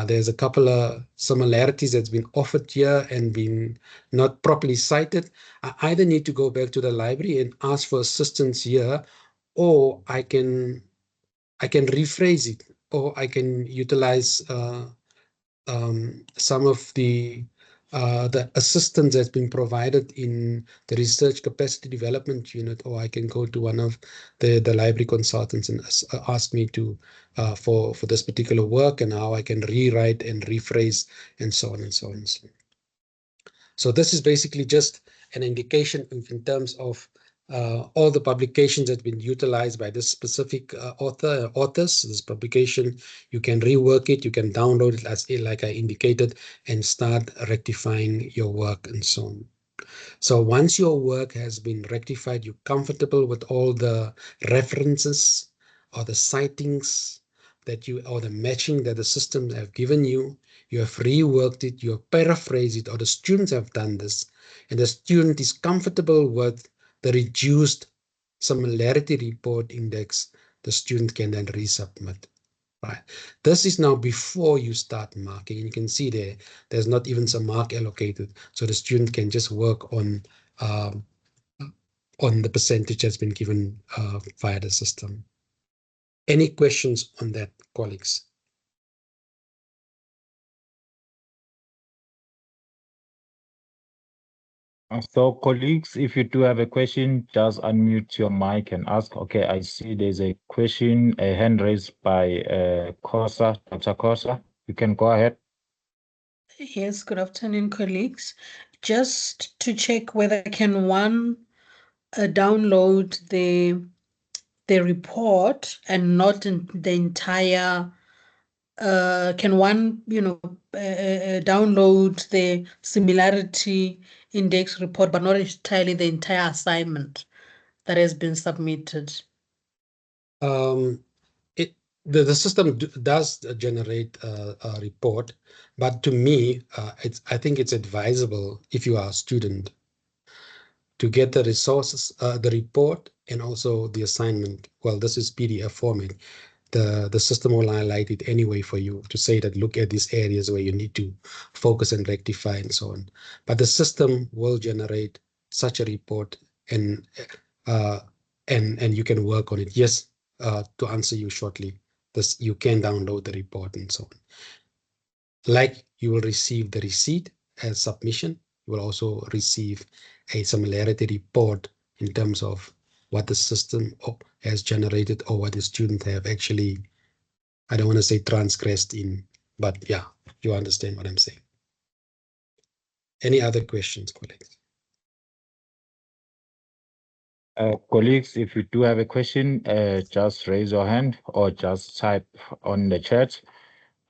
There's a couple of similarities that's been offered here and been not properly cited. I either need to go back to the library and ask for assistance here, or I can rephrase it, or I can utilize some of the assistance that's been provided in the research capacity development unit, or I can go to one of the library consultants and ask me to for this particular work, and how I can rewrite and rephrase and so on and so on and so on. So this is basically just an indication in terms of all the publications that have been utilized by this specific authors. This publication, you can rework it, you can download it as like I indicated, and start rectifying your work and so on. So once your work has been rectified, you're comfortable with all the references or the citings that you, or the matching that the systems have given you, you have reworked it, you have paraphrased it, or the students have done this, and the student is comfortable with the reduced similarity report index, the student can then resubmit. Right. This is now before you start marking. And you can see there's not even some mark allocated. So the student can just work um, on the percentage that's been given via the system. Any questions on that, colleagues? So, colleagues, if you do have a question, just unmute your mic and ask. Okay, I see there's a question, a hand raised by Kosa, Dr. Kosa. You can go ahead. Yes, good afternoon, colleagues. Just to check whether can one download the report and not the entire can one download the similarity index report but not entirely the entire assignment that has been submitted? The system does generate a report, but to me, I think it's advisable if you are a student to get the resources, the report, and also the assignment. Well, this is PDF format. The system will highlight it anyway for you to say that look at these areas where you need to focus and rectify and so on. But the system will generate such a report, and uh, and you can work on it. Yes, to answer you shortly, this you can download the report and so on. Like you will receive the receipt as submission, you will also receive a similarity report in terms of what the system has generated or what the student have actually, I don't want to say transgressed in, but yeah, you understand what I'm saying. Any other questions, colleagues? Colleagues, if you do have a question, just raise your hand or just type on the chat.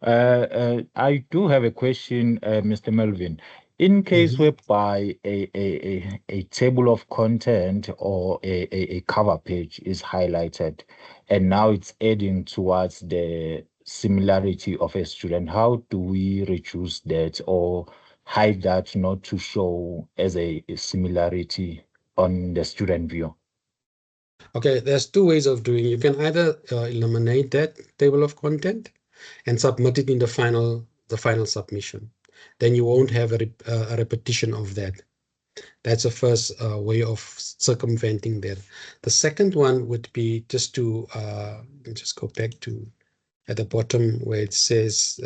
I do have a question, Mr. Melvin. In case whereby a table of content or a cover page is highlighted and now it's adding towards the similarity of a student, how do we reduce that or hide that not to show as a similarity on the student view? Okay, there's two ways of doing. You can either eliminate that table of content and submit it in the final submission. Then you won't have a repetition of that. That's the first way of circumventing that. The second one would be just to just go back to at the bottom where it says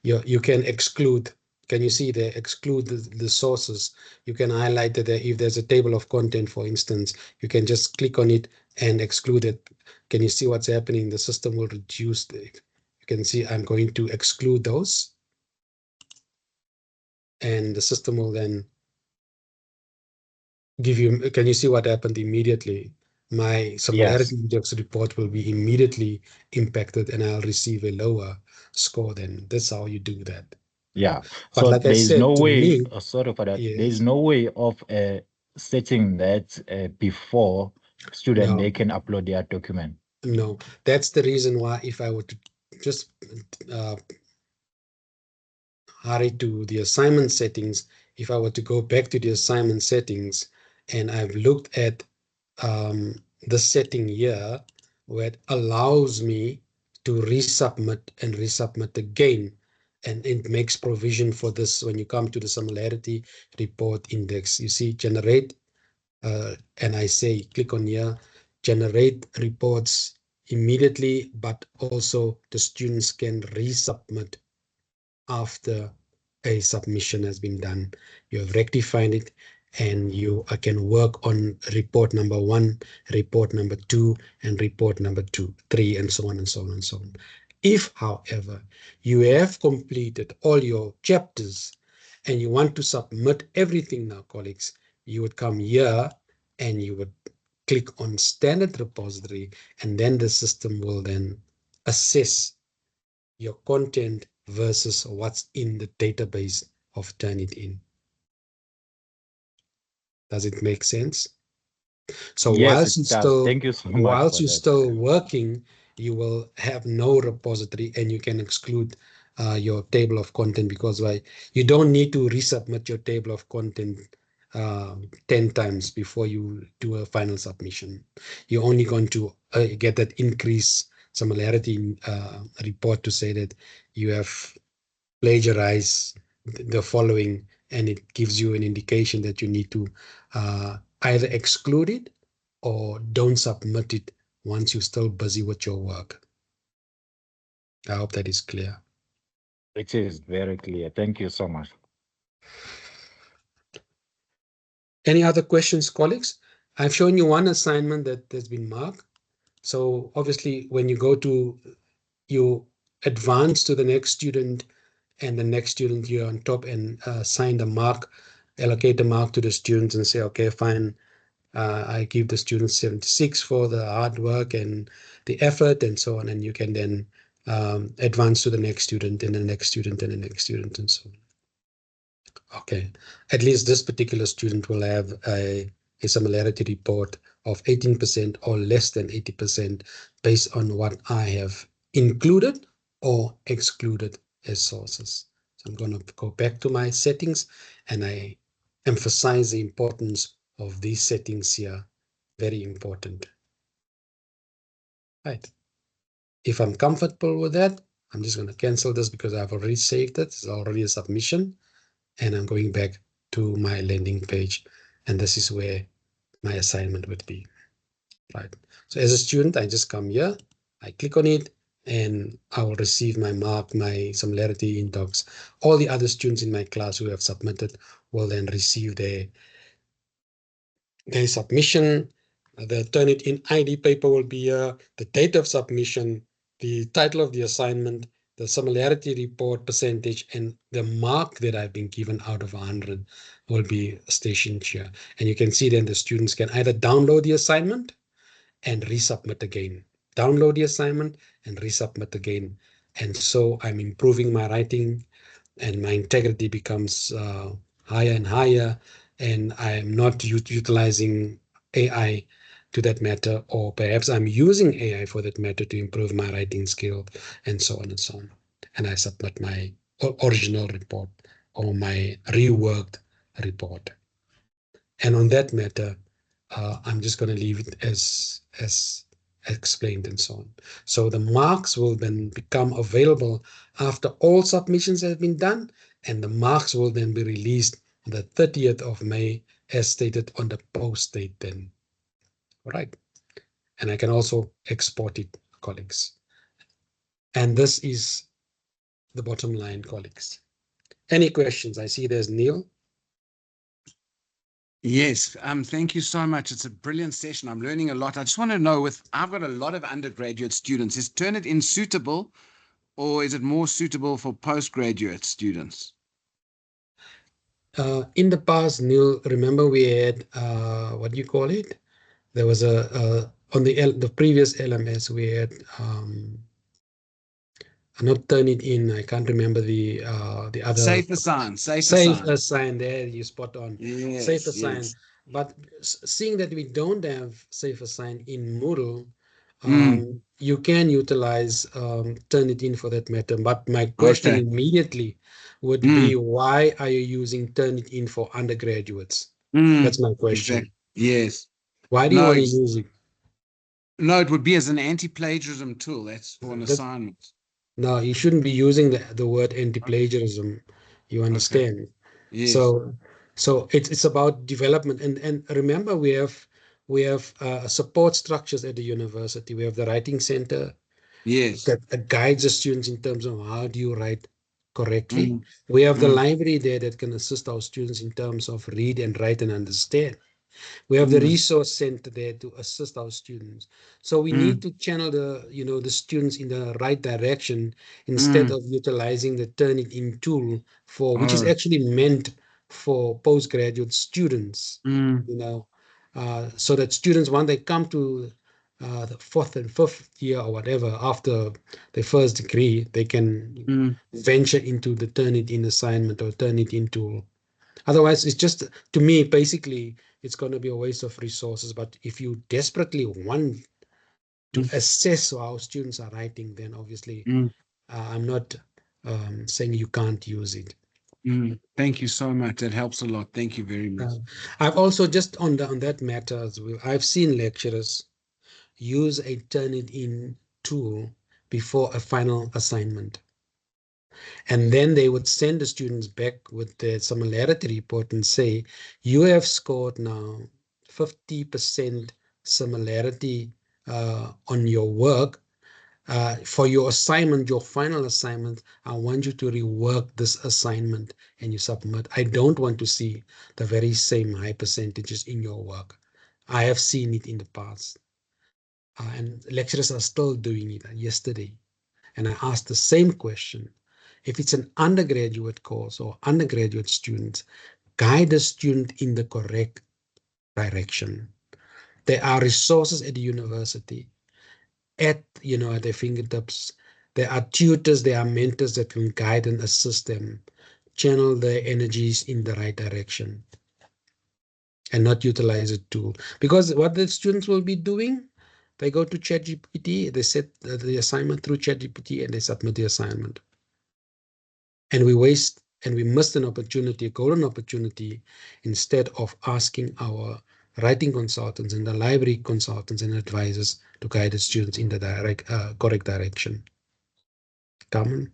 you can exclude. Can you see there? Exclude the sources. You can highlight that if there's a table of content, for instance, you can just click on it and exclude it. Can you see what's happening? The system will reduce you can see I'm going to exclude those, and the system will then give you, can you see what happened immediately? My similarity Yes. index report will be immediately impacted and I'll receive a lower score. Then that's how you do that. Yeah. But So like I there is no said, to way, me, sorry for that, there is yes, no way of setting that before student they no, can upload their document. no. That's the reason why if I were to just uh, hurry to the assignment settings, if I were to go back to the assignment settings and I've looked at the setting here where it allows me to resubmit and resubmit again. And it makes provision for this when you come to the similarity report index. You see, generate, and I say, click on here, generate reports immediately, but also the students can resubmit after a submission has been done. You have rectified it and you can work on report number 1, report number 2, and report number 2, 3, and so on and so on and so on. If, however, you have completed all your chapters and you want to submit everything now, colleagues, you would come here and you would click on standard repository, and then the system will then assess your content versus what's in the database of Turnitin. Does it make sense? So Yes, it does. Thank you so much whilst for you're that. still working, you will have no repository and you can exclude your table of content because you don't need to resubmit your table of content 10 times before you do a final submission. You're only going to get that increase similarity report to say that you have plagiarize the following, and it gives you an indication that you need to either exclude it or don't submit it once you're still busy with your work. I hope that is clear. It is very clear. Thank you so much. Any other questions, colleagues? I've shown you one assignment that has been marked. So obviously, when you go to, you advance to the next student, and the next student you're on top, and assign the mark, allocate the mark to the students and say, okay, fine, I give the student 76 for the hard work and the effort and so on. And you can then advance to the next student and the next student and the next student and so on. Okay, at least this particular student will have a similarity report of 18% or less than 80% based on what I have included or excluded as sources. So I'm going to go back to my settings, and I emphasize the importance of these settings here. Very important. Right. If I'm comfortable with that, I'm just going to cancel this because I've already saved it. It's already a submission. And I'm going back to my landing page, and this is where my assignment would be, right? So as a student, I just come here, I click on it, and I will receive my mark, my similarity index. All the other students in my class who have submitted will then receive their submission. The Turnitin ID paper will be here, the date of submission, the title of the assignment, the similarity report percentage, and the mark that I've been given out of 100 will be stationed here. And you can see then the students can either download the assignment and resubmit again. Download the assignment and resubmit again. And so I'm improving my writing, and my integrity becomes higher and higher, and I am not utilizing AI to that matter, or perhaps I'm using AI for that matter to improve my writing skill, and so on and so on. And I submit my original report or my reworked report. And on that matter, I'm just going to leave it as explained and so on. So the marks will then become available after all submissions have been done, and the marks will then be released on the 30th of May, as stated on the post date then. All right. And I can also export it, colleagues. And this is the bottom line, colleagues. Any questions? I see there's Neil. Yes, thank you so much. It's a brilliant session. I'm learning a lot. I just want to know, I've got a lot of undergraduate students, is Turnitin suitable, or is it more suitable for postgraduate students? In the past, Neil, remember we had, what do you call it? There was on the previous LMS, we had not Turnitin. I can't remember the other. Safe assign, safe Safe assign. assign. There, you spot on. Safe Yes, assign. yes. But seeing that we don't have safe assign in Moodle, Mm, you can utilize Turnitin for that matter. But my question okay. immediately would be, Mm, why are you using Turnitin for undergraduates? mm, That's my question. exactly. Yes. Why do you No, want to use it? no, it would be as an anti-plagiarism tool. That's for an That, assignment. no, you shouldn't be using the word anti-plagiarism. You Okay. understand? Yes. So it's about development, and remember we have support structures at the university. We have the writing center Yes. that guides the students in terms of how do you write correctly. Mm, We have the mm, library there that can assist our students in terms of read and write and understand. We have the mm, resource center there to assist our students. So we need mm, to channel the students in the right direction instead mm. of utilizing the Turnitin tool which is Oh, actually meant for postgraduate students, mm, so that students, when they come to the fourth and fifth year or whatever after their first degree, they can mm. venture into the Turnitin assignment or Turnitin tool. Otherwise, it's just, to me, basically, it's going to be a waste of resources. But if you desperately want to Mm, assess how students are writing, then obviously mm, I'm not saying you can't use it. mm. Thank you so much. That helps a lot. Thank you very Uh, much. I've also just on that matter as well, I've seen lecturers use a Turnitin tool before a final assignment. And then they would send the students back with their similarity report and say, you have scored now 50% similarity on your work. For your assignment, your final assignment, I want you to rework this assignment and you submit. I don't want to see the very same high percentages in your work. I have seen it in the past. And lecturers are still doing it. Yesterday, and I asked the same question. If it's an undergraduate course or undergraduate students, guide the student in the correct direction. There are resources at the university at their fingertips. There are tutors, there are mentors that can guide and assist them, channel their energies in the right direction, and not utilize a tool. Because what the students will be doing, they go to ChatGPT, they set the assignment through ChatGPT, and they submit the assignment. And we waste and we missed an opportunity, a golden opportunity, instead of asking our writing consultants and the library consultants and advisors to guide the students in the correct direction. Carmen?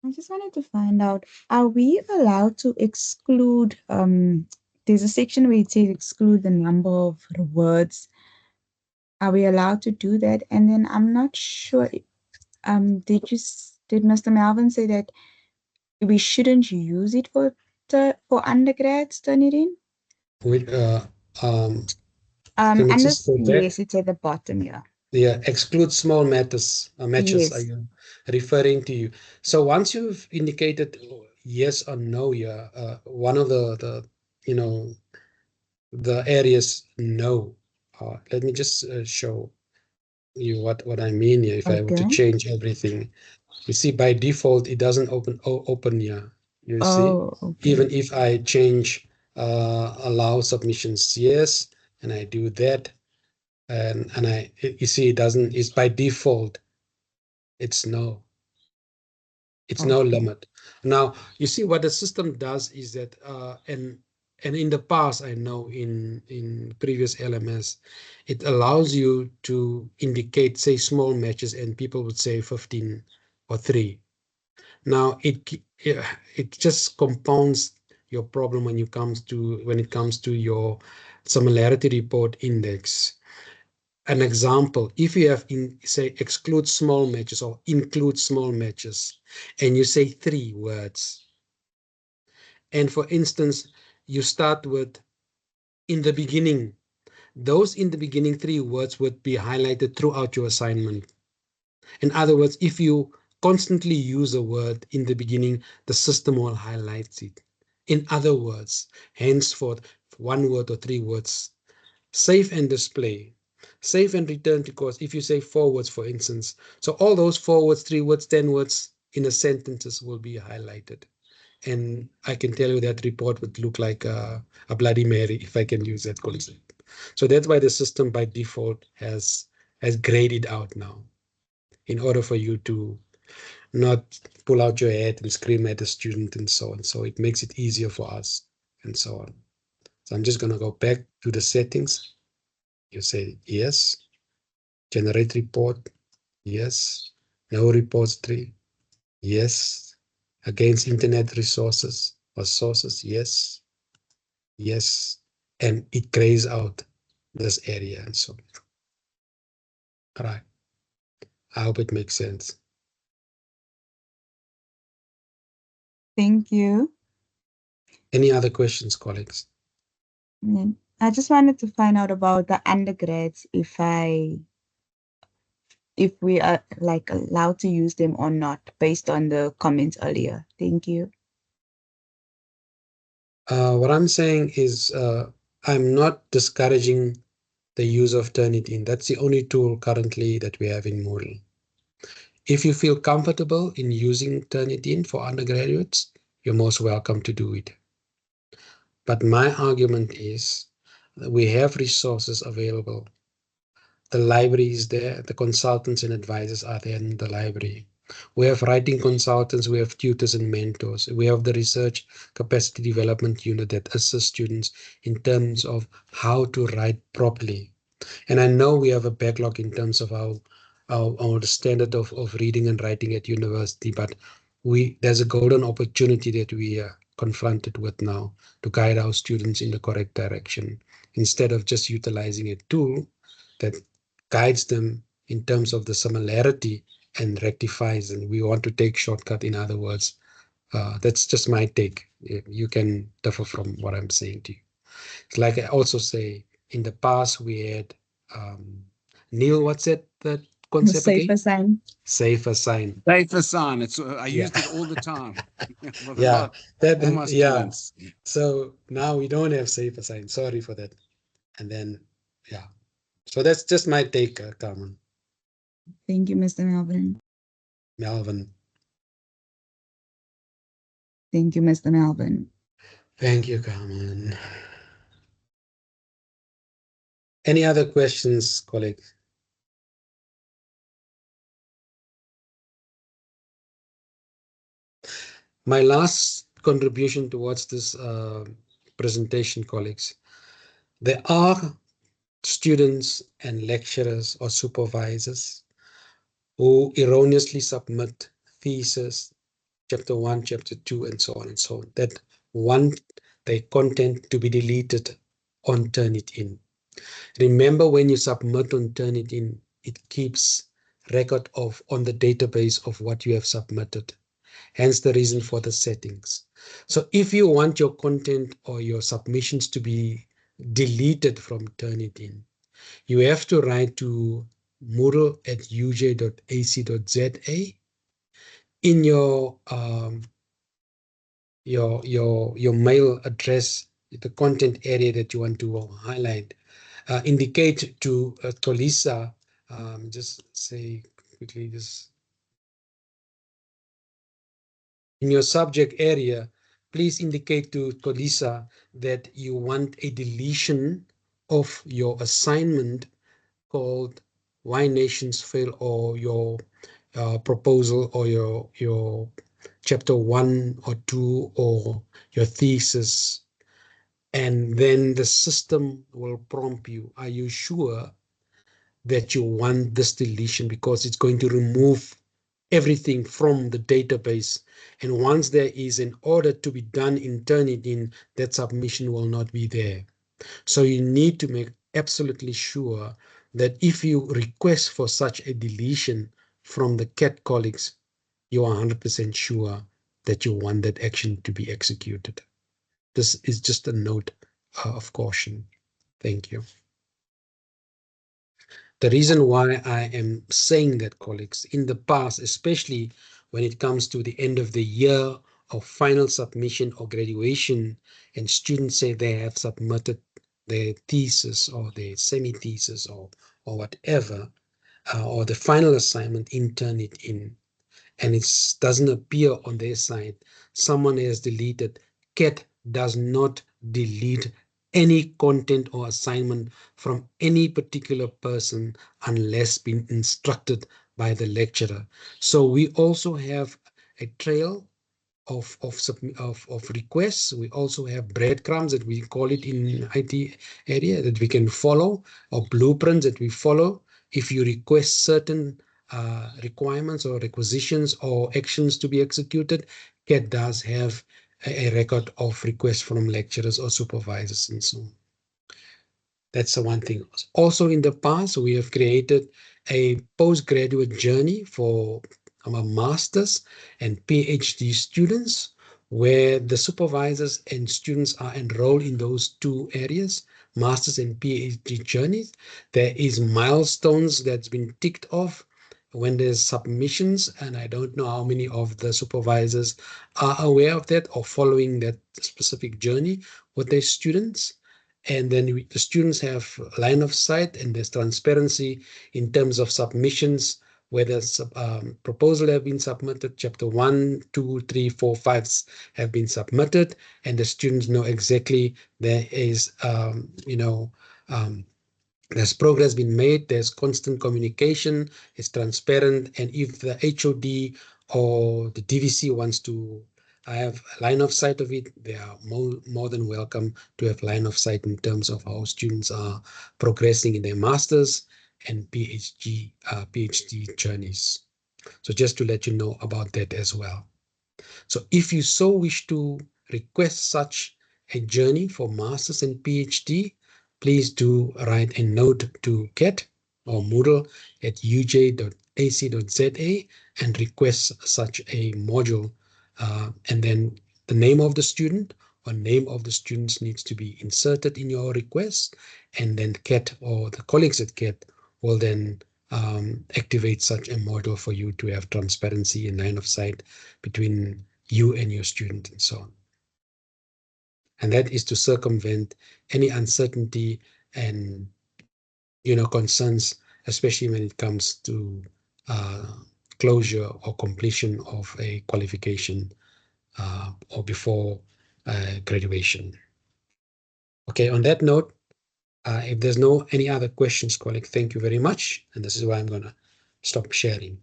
I just wanted to find out, are we allowed to exclude, there's a section where it says exclude the number of words. Are we allowed to do that? And then I'm not sure, did Mr. Melvin say that we shouldn't use it for undergrads, Turnitin? With, And just go back. yes, it's at the bottom here. Yeah, exclude small matters, matches. Yes. Are you referring to you? So once you've indicated yes or no, yeah, one of the the areas no. Let me just show you what I mean here. If I were to Okay. change everything, you see by default it doesn't open here. You see, okay. even if I change allow submissions yes, and I do that, and you see it doesn't. It's by default. It's no. It's no limit. Now you see what the system does is that and in the past, I know in previous LMS, it allows you to indicate, say, small matches, and people would say 15 or 3. Now it just compounds your problem when it comes to your similarity report index. An example, if you have say exclude small matches or include small matches, and you say 3 words, and for instance, you start with in the beginning, those in the beginning 3 words would be highlighted throughout your assignment. In other words, if you constantly use a word in the beginning, the system will highlight it. In other words, henceforth, 1 word or 3 words, save and display. Save and return to course. If you say 4 words, for instance, so all those 4 words, 3 words, 10 words in a sentences will be highlighted. And I can tell you that report would look like a Bloody Mary, if I can use that concept. So that's why the system by default has graded out now, in order for you to not pull out your head and scream at the student and so on. So it makes it easier for us and so on. So I'm just going to go back to the settings. You say yes, generate report, yes, no repository, yes, against internet resources or sources, yes, yes, and it grays out this area and so on. All right. I hope it makes sense. Thank you. Any other questions, colleagues? I just wanted to find out about the undergrads, if we are like allowed to use them or not, based on the comments earlier. Thank you. What I'm saying is I'm not discouraging the use of Turnitin. That's the only tool currently that we have in Moodle. If you feel comfortable in using Turnitin for undergraduates, you're most welcome to do it. But my argument is that we have resources available. The library is there, the consultants and advisors are there in the library. We have writing consultants, we have tutors and mentors. We have the research capacity development unit that assists students in terms of how to write properly. And I know we have a backlog in terms of our standard of reading and writing at university, but there's a golden opportunity that we are confronted with now to guide our students in the correct direction, instead of just utilizing a tool that guides them in terms of the similarity and rectifies, and we want to take shortcut. In other words, that's just my take. You can differ from what I'm saying to you. It's like I also say, in the past we had Neil, what's that concept Safer again? sign. Safer sign. Safer sign. It's I Yeah. used it all the time. With Yeah, all my yeah. students. So now we don't have safer sign. Sorry for that. And then, yeah. So that's just my take, Carmen. Thank you, Mr. Melvin. Melvin. Thank you, Mr. Melvin. Thank you, Carmen. Any other questions, colleagues? My last contribution towards this presentation, colleagues. There are students and lecturers or supervisors who erroneously submit thesis, chapter 1, chapter 2, and so on and so on, that want their content to be deleted on Turnitin. Remember, when you submit on Turnitin, it keeps record of on the database of what you have submitted. Hence the reason for the settings. So if you want your content or your submissions to be deleted from Turnitin, you have to write to moodle@uj.ac.za in your mail address, the content area that you want to highlight. Indicate to Tolisa, just say quickly this. In your subject area, please indicate to Tolisa that you want a deletion of your assignment called Why Nations Fail, or your proposal, or your chapter 1 or 2, or your thesis. And then the system will prompt you, are you sure that you want this deletion? Because it's going to remove everything from the database. And once there is an order to be done in Turnitin, that submission will not be there. So you need to make absolutely sure that if you request for such a deletion from the CAT colleagues, you are 100% sure that you want that action to be executed. This is just a note of caution. Thank you. The reason why I am saying that, colleagues, in the past, especially when it comes to the end of the year or final submission or graduation, and students say they have submitted their thesis or their semi-thesis or whatever, or the final assignment in Turnitin, and it doesn't appear on their side, someone has deleted. CAT does not delete any content or assignment from any particular person unless been instructed by the lecturer. So we also have a trail of requests. We also have breadcrumbs, that we call it in IT area, that we can follow, or blueprints that we follow. If you request certain requirements or requisitions or actions to be executed, CAT does have a record of requests from lecturers or supervisors and so on. That's the one thing. Also, in the past, we have created a postgraduate journey for our masters and PhD students, where the supervisors and students are enrolled in those two areas, masters and PhD journeys. There is milestones that's been ticked off when there's submissions, and I don't know how many of the supervisors are aware of that or following that specific journey with their students. And then the students have line of sight, and there's transparency in terms of submissions, whether proposal have been submitted, chapter 1, 2, 3, 4, 5 have been submitted, and the students know exactly there is, there's progress been made, there's constant communication, it's transparent, and if the HOD or the DVC wants to have a line of sight of it, they are more than welcome to have line of sight in terms of how students are progressing in their masters and PhD journeys. So just to let you know about that as well. So if you so wish to request such a journey for masters and PhD, please do write a note to CAT, or Moodle at uj.ac.za and request such a module. And then the name of the student or name of the students needs to be inserted in your request. And then CAT or the colleagues at CAT will then activate such a module for you to have transparency and line of sight between you and your student and so on. And that is to circumvent any uncertainty and concerns, especially when it comes to closure or completion of a qualification or before graduation. Okay, on that note, if there's no any other questions, colleague, thank you very much. And this is why I'm going to stop sharing.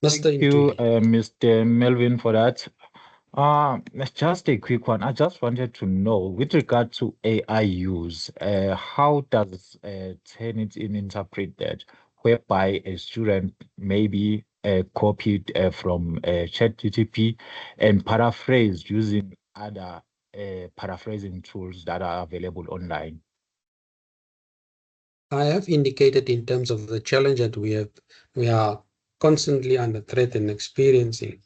Thank you, Mr. Melvin, for that. Just a quick one. I just wanted to know, with regard to AI use, how does Turnitin interpret that, whereby a student maybe copied from ChatGPT and paraphrased using other paraphrasing tools that are available online? I have indicated in terms of the challenge that we are constantly under threat and experiencing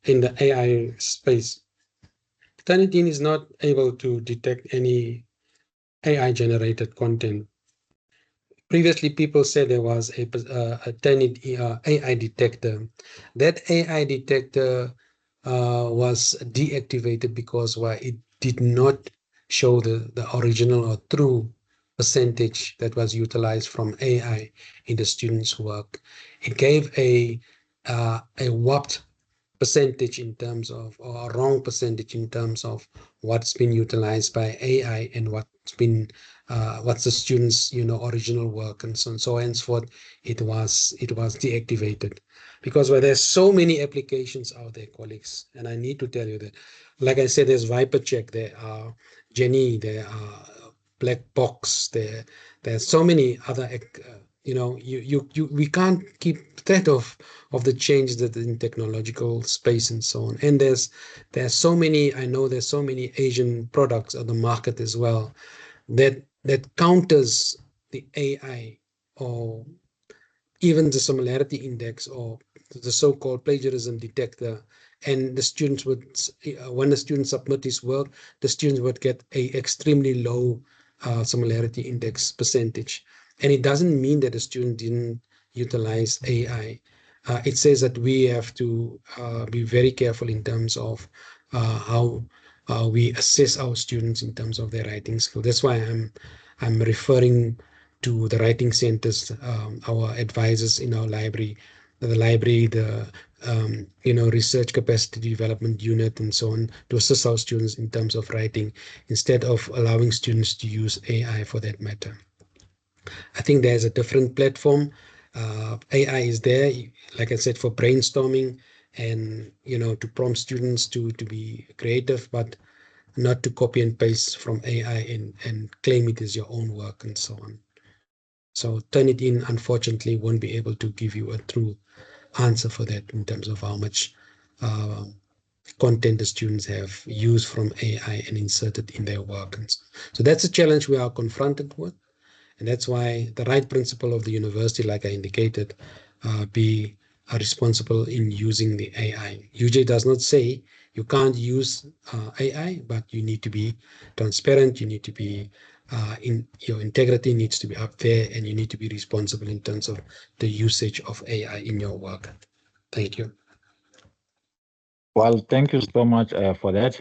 in the AI space. Turnitin is not able to detect any AI generated content. Previously, people said there was a Turnitin AI detector. That AI detector was deactivated because it did not show the original or true percentage that was utilized from AI in the students' work. It gave a warped percentage in terms of, or a wrong percentage in terms of what's been utilized by AI and what's the students' original work and so on. So henceforth, it was deactivated because there's so many applications out there, colleagues, and I need to tell you that, like I said, there's Viper Check, there are Jenny, there are Black Box, there's so many other we can't keep track of the changes that in technological space and so on. And there's so many, I know there's so many Asian products on the market as well that counters the AI or even the similarity index or the so-called plagiarism detector. And the students would, when the student submit his work, the students would get a extremely low similarity index percentage. And it doesn't mean that the student didn't utilize AI. It says that we have to be very careful in terms of how we assess our students in terms of their writing skill. That's why I'm referring to the writing centers, our advisors in our library, the research capacity development unit and so on, to assist our students in terms of writing instead of allowing students to use AI for that matter. I think there's a different platform. AI is there, like I said, for brainstorming and to prompt students to be creative, but not to copy and paste from AI and claim it as your own work and so on. So Turnitin, unfortunately, won't be able to give you a true answer for that in terms of how much content the students have used from AI and inserted in their work. So that's a challenge we are confronted with. And that's why the right principle of the university, like I indicated, be responsible in using the AI. UJ does not say you can't use AI, but you need to be transparent. You need to be your integrity needs to be up there, and you need to be responsible in terms of the usage of AI in your work. Thank you. Well, thank you so much for that.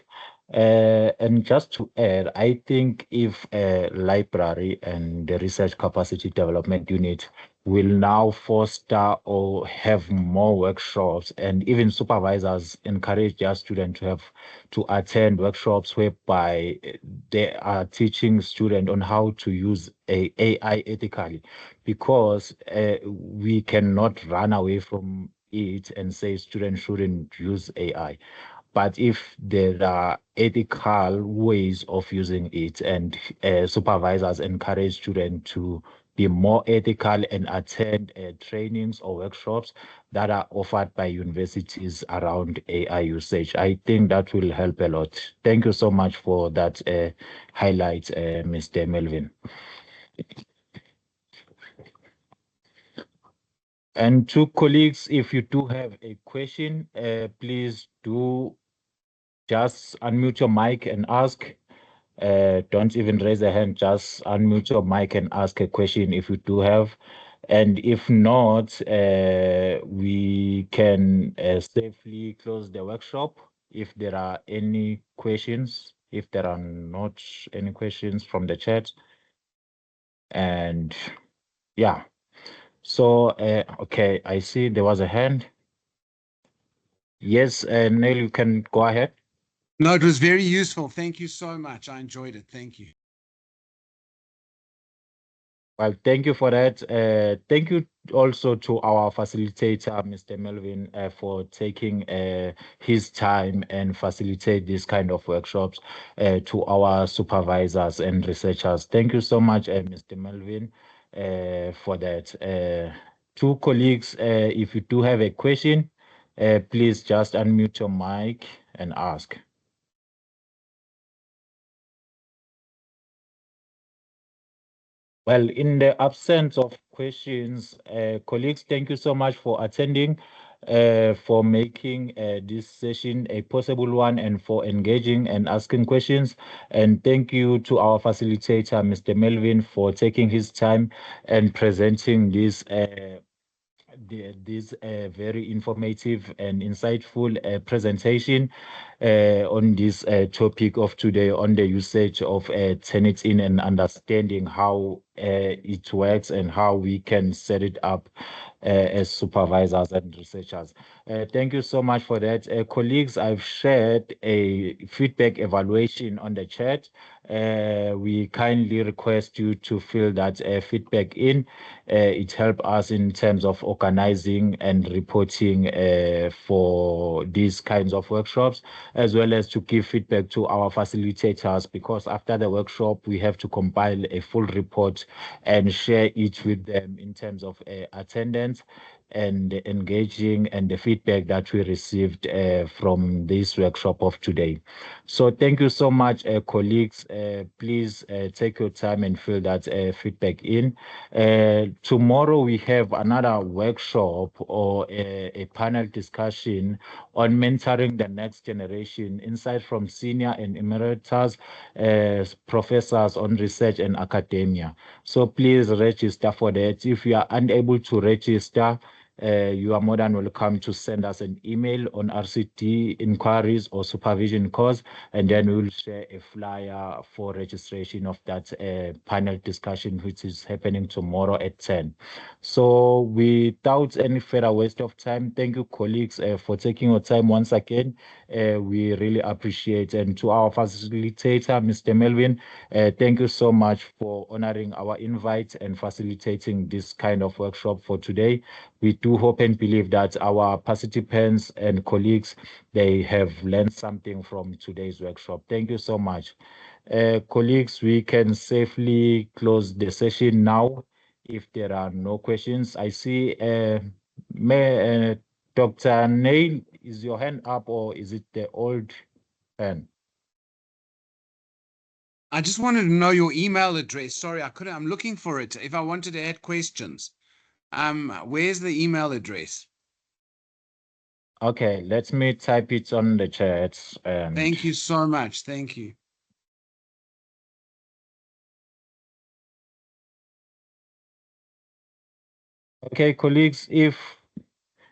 And just to add, I think if a library and the research capacity development unit will now foster or have more workshops, and even supervisors encourage their students to attend workshops whereby they are teaching students on how to use AI ethically, because we cannot run away from it and say students shouldn't use AI. But if there are ethical ways of using it and supervisors encourage students to be more ethical and attend trainings or workshops that are offered by universities around AI usage, I think that will help a lot. Thank you so much for that highlight, Mr. Melvin. And to colleagues, if you do have a question, please do just unmute your mic and ask. Don't even raise a hand, just unmute your mic and ask a question if you do have. And if not, we can safely close the workshop if there are any questions, if there are not any questions from the chat. And yeah, so, okay, I see there was a hand. Yes, Neil, you can go ahead. No, it was very useful. Thank you so much. I enjoyed it. Thank you. Well, thank you for that. Thank you also to our facilitator, Mr. Melvin, for taking his time and facilitate this kind of workshops to our supervisors and researchers. Thank you so much, Mr. Melvin, for that. To colleagues, if you do have a question, please just unmute your mic and ask. Well, in the absence of questions, colleagues, thank you so much for attending, for making this session a possible one, and for engaging and asking questions. And thank you to our facilitator, Mr. Melvin, for taking his time and presenting this very informative and insightful presentation on this topic of today on the usage of Turnitin and understanding how it works and how we can set it up as supervisors and researchers. Thank you so much for that. Colleagues, I've shared a feedback evaluation on the chat. We kindly request you to fill that feedback in. It helps us in terms of organizing and reporting for these kinds of workshops, as well as to give feedback to our facilitators, because after the workshop, we have to compile a full report and share it with them in terms of attendance and engaging and the feedback that we received from this workshop of today. So thank you so much, colleagues. Please take your time and fill that feedback in. Tomorrow we have another workshop or a panel discussion on mentoring the next generation, insights from senior and emeritus professors on research and academia. So please register for that. If you are unable to register, you are more than welcome to send us an email on RCT inquiries or supervision course, and then we will share a flyer for registration of that panel discussion, which is happening tomorrow at 10. So without any further waste of time, thank you, colleagues, for taking your time once again. We really appreciate. And to our facilitator, Mr. Melvin, thank you so much for honoring our invite and facilitating this kind of workshop for today. We do hope and believe that our participants and colleagues, they have learned something from today's workshop. Thank you so much. Colleagues, we can safely close the session now if there are no questions. I see Dr. Neil, is your hand up or is it the old hand? I just wanted to know your email address. Sorry, I couldn't. I'm looking for it. If I wanted to add questions, where's the email address? Okay, let me type it on the chat. Thank you so much. Thank you. Okay, colleagues, if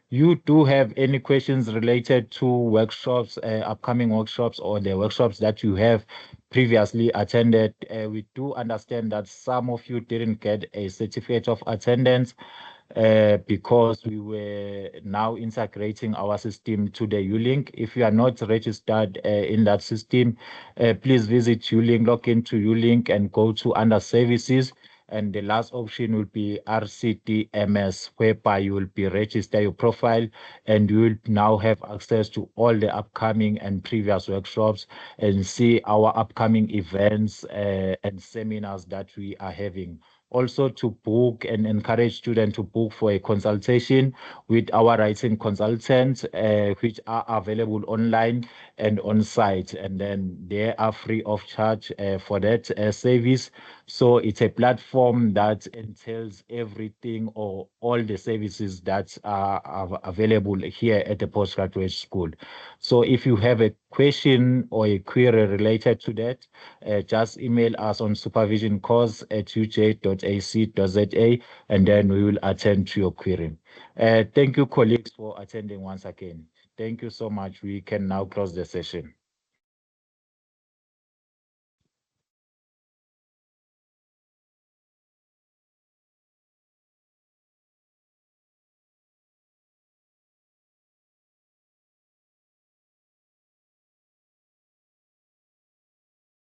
you do have any questions related to workshops, upcoming workshops, or the workshops that you have previously attended, we do understand that some of you didn't get a certificate of attendance because we were now integrating our system to the ULink. If you are not registered in that system, please visit ULink, log into ULink and go to under services. And the last option will be RCTMS, whereby you will be register your profile and you will now have access to all the upcoming and previous workshops and see our upcoming events and seminars that we are having also to book and encourage students to book for a consultation with our writing consultants, which are available online and on site, and then they are free of charge for that service. So it's a platform that entails everything or all the services that are available here at the postgraduate school. So if you have a question or a query related to that, just email us on supervisioncourse@uj.ac.za, and then we will attend to your query. Thank you, colleagues, for attending once again. Thank you so much. We can now close the session.